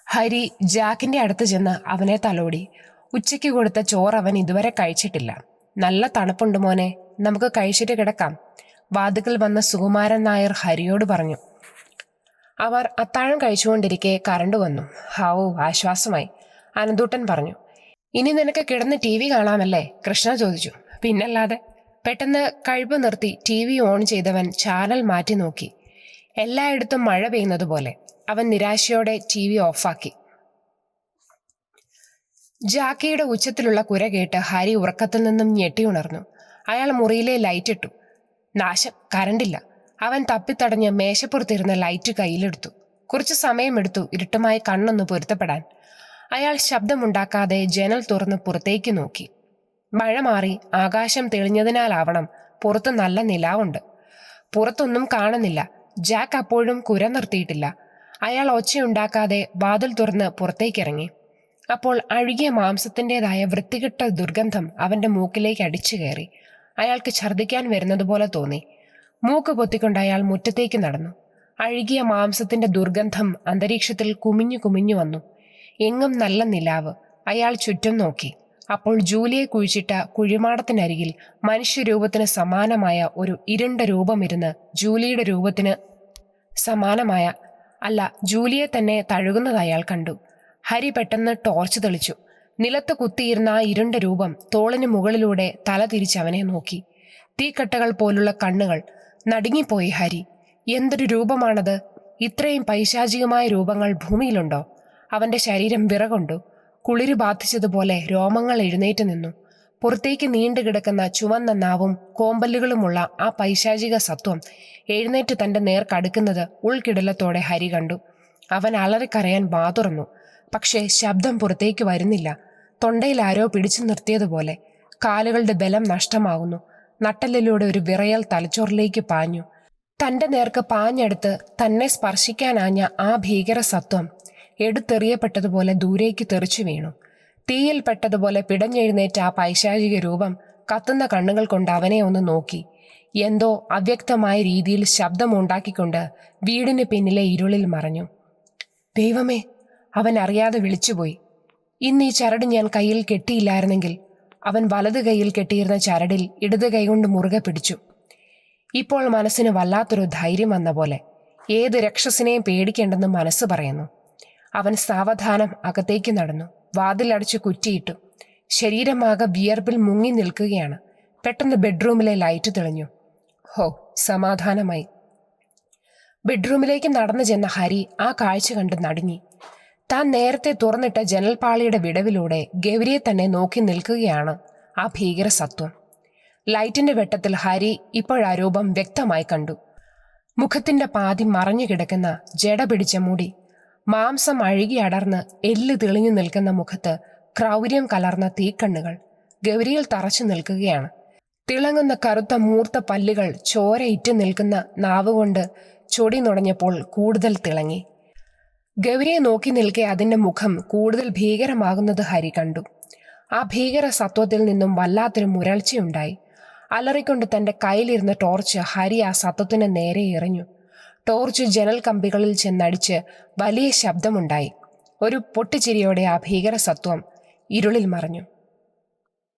ഹരി ജാക്കിന്റെ അടുത്ത് ചെന്ന് അവനെ തലോടി. ഉച്ചയ്ക്ക് കൊടുത്ത ചോറ് അവൻ ഇതുവരെ കഴിച്ചിട്ടില്ല. നല്ല തണുപ്പുണ്ട് മോനെ, നമുക്ക് കഴിച്ചിട്ട് കിടക്കാം. വാതുക്കൽ വന്ന സുകുമാരൻ നായർ ഹരിയോട് പറഞ്ഞു. അവർ അത്താഴം കഴിച്ചുകൊണ്ടിരിക്കെ കറണ്ട് വന്നു. ഹാവൂ, ആശ്വാസമായി, അനന്തൂട്ടൻ പറഞ്ഞു. ഇനി നിനക്ക് കിടന്ന് TV കാണാമല്ലേ? കൃഷ്ണ ചോദിച്ചു. പിന്നല്ലാതെ. പെട്ടെന്ന് കഴിവ് നിർത്തി TV ഓൺ ചെയ്തവൻ ചാനൽ മാറ്റി നോക്കി. എല്ലായിടത്തും മഴ പെയ്യുന്നത് പോലെ. അവൻ നിരാശയോടെ TV ഓഫാക്കി. ജാക്കിയുടെ ഉച്ചത്തിലുള്ള കുര കേട്ട് ഹരി ഉറക്കത്തിൽ നിന്നും ഞെട്ടി ഉണർന്നു. അയാൾ മുറിയിലെ ലൈറ്റ് ഇട്ടു. നാശം, കറണ്ടില്ല. അവൻ തപ്പിത്തടഞ്ഞ് മേശപ്പുറത്തിരുന്ന ലൈറ്റ് കയ്യിലെടുത്തു. കുറച്ചു സമയമെടുത്തു ഇരുട്ടുമായി കണ്ണൊന്ന് പൊരുത്തപ്പെടാൻ. അയാൾ ശബ്ദമുണ്ടാക്കാതെ ജനൽ തുറന്ന് പുറത്തേക്ക് നോക്കി. മഴ മാറി ആകാശം തെളിഞ്ഞതിനാലാവണം പുറത്ത് നല്ല നിലാവുണ്ട്. പുറത്തൊന്നും കാണുന്നില്ല. ജാക്ക് അപ്പോഴും കുര നിർത്തിയിട്ടില്ല. അയാൾ ഒച്ചയുണ്ടാക്കാതെ വാതിൽ തുറന്ന് പുറത്തേക്കിറങ്ങി. അപ്പോൾ അഴുകിയ മാംസത്തിൻ്റെതായ വൃത്തികെട്ട ദുർഗന്ധം അവന്റെ മൂക്കിലേക്ക് അടിച്ചു കയറി. അയാൾക്ക് ഛർദ്ദിക്കാൻ വരുന്നതുപോലെ തോന്നി. മൂക്ക് പൊത്തിക്കൊണ്ട് അയാൾ മുറ്റത്തേക്ക് നടന്നു. അഴുകിയ മാംസത്തിന്റെ ദുർഗന്ധം അന്തരീക്ഷത്തിൽ കുമിഞ്ഞു വന്നു. എങ്ങും നല്ല നിലാവ്. അയാൾ ചുറ്റും നോക്കി. അപ്പോൾ ജൂലിയെ കുഴിച്ചിട്ട കുഴിമാടത്തിനരികിൽ മനുഷ്യരൂപത്തിന് സമാനമായ ഒരു ഇരുണ്ട രൂപമിരുന്ന് ജൂലിയുടെ രൂപത്തിന് സമാനമായ ജൂലിയെ തന്നെ തഴുകുന്നത് അയാൾ കണ്ടു. ഹരി പെട്ടെന്ന് ടോർച്ച് തെളിച്ചു. നിലത്ത് കുത്തിയിരുന്ന ആ ഇരുണ്ട രൂപം തോളിന് മുകളിലൂടെ തല തിരിച്ചവനെ നോക്കി. തീക്കട്ടകൾ പോലുള്ള കണ്ണുകൾ. നടുങ്ങിപ്പോയി ഹരി. എന്തൊരു രൂപമാണത്! ഇത്രയും പൈശാചികമായ രൂപങ്ങൾ ഭൂമിയിലുണ്ടോ? അവന്റെ ശരീരം വിറകൊണ്ടു. കുളിര് ബാധിച്ചതുപോലെ രോമങ്ങൾ എഴുന്നേറ്റ് നിന്നു. പുറത്തേക്ക് നീണ്ടുകിടക്കുന്ന ചുവന്ന നാവും കോമ്പല്ലുകളുമുള്ള ആ പൈശാചിക സത്വം എഴുന്നേറ്റ് തന്റെ നേർക്കടുക്കുന്നത് ഉൾക്കിടലത്തോടെ ഹരി കണ്ടു. അവൻ അലറിക്കരയാൻ വാ തുറന്നു. പക്ഷേ ശബ്ദം പുറത്തേക്ക് വരുന്നില്ല. തൊണ്ടയിൽ ആരോ പിടിച്ചു നിർത്തിയതുപോലെ. കാലുകളുടെ ബലം നഷ്ടമാകുന്നു. നട്ടലിലൂടെ ഒരു വിറയൽ തലച്ചോറിലേക്ക് പാഞ്ഞു. തന്റെ നേർക്ക് പാഞ്ഞെടുത്ത് തന്നെ സ്പർശിക്കാനാഞ്ഞ ആ ഭീകര സത്വം എടുത്തെറിയപ്പെട്ടതുപോലെ ദൂരേക്ക് തെറിച്ചു വീണു. തീയിൽപ്പെട്ടതുപോലെ പിടഞ്ഞെഴുന്നേറ്റ ആ പൈശാചിക രൂപം കത്തുന്ന കണ്ണുകൾ കൊണ്ട് അവനെ ഒന്ന് നോക്കി. എന്തോ അവ്യക്തമായ രീതിയിൽ ശബ്ദമുണ്ടാക്കിക്കൊണ്ട് വീടിന് പിന്നിലെ ഇരുളിൽ മറഞ്ഞു. ദൈവമേ! അവൻ അറിയാതെ വിളിച്ചുപോയി. ഇന്ന് ഈ ചരട് ഞാൻ കയ്യിൽ കെട്ടിയില്ലായിരുന്നെങ്കിൽ. അവൻ വലതു കൈയിൽ കെട്ടിയിരുന്ന ചരടിൽ ഇടത് കൈകൊണ്ട് മുറുകെ പിടിച്ചു. ഇപ്പോൾ മനസ്സിന് വല്ലാത്തൊരു ധൈര്യം വന്ന പോലെ. ഏത് രക്ഷസിനെയും പേടിക്കേണ്ടെന്ന് മനസ്സ് പറയുന്നു. അവൻ സാവധാനം അകത്തേക്ക് നടന്നു. വാതിലടച്ച് കുറ്റിയിട്ടു. ശരീരമാകെ വിയർപ്പിൽ മുങ്ങി നിൽക്കുകയാണ്. പെട്ടെന്ന് ബെഡ്റൂമിലെ ലൈറ്റ് തെളിഞ്ഞു. ഹോ, സമാധാനമായി. ബെഡ്റൂമിലേക്ക് നടന്നു ചെന്ന ഹരി ആ കാഴ്ച കണ്ട് നടുങ്ങി. താൻ നേരത്തെ തുറന്നിട്ട ജനൽപ്പാളിയുടെ വിടവിലൂടെ ഗൗരിയെ തന്നെ നോക്കി നിൽക്കുകയാണ് ആ ഭീകര സത്വം. ലൈറ്റിന്റെ വെട്ടത്തിൽ ഹരി ഇപ്പോഴാ രൂപം വ്യക്തമായി കണ്ടു. മുഖത്തിന്റെ പാതി മറഞ്ഞു കിടക്കുന്ന ജട പിടിച്ച മുടി, മാംസം അഴുകി അടർന്ന് എല്ല് തെളിഞ്ഞു നിൽക്കുന്ന മുഖത്ത് ക്രൗര്യം കലർന്ന തീക്കണ്ണുകൾ ഗൗരിയിൽ തറച്ചു നിൽക്കുകയാണ്. തിളങ്ങുന്ന കറുത്ത മൂർത്ത പല്ലുകൾ ചോരയിറ്റ് നിൽക്കുന്ന നാവുകൊണ്ട് ചൊടി നുടഞ്ഞപ്പോൾ കൂടുതൽ തിളങ്ങി. ഗൗരിയെ നോക്കി നിൽക്കെ അതിന്റെ മുഖം കൂടുതൽ ഭീകരമാകുന്നത് ഹരി കണ്ടു. ആ ഭീകര സത്വത്തിൽ നിന്നും വല്ലാത്തൊരു മുരൾച്ചയുണ്ടായി. അലറിക്കൊണ്ട് തന്റെ കയ്യിലിരുന്ന ടോർച്ച് ഹരി ആ സത്വത്തിന് നേരെ എറിഞ്ഞു. ടോർച്ച് ജനൽ കമ്പികളിൽ ചെന്നടിച്ച് വലിയ ശബ്ദമുണ്ടായി. ഒരു പൊട്ടിച്ചിരിയോടെ ആ ഭീകര സത്വം ഇരുളിൽ മറഞ്ഞു.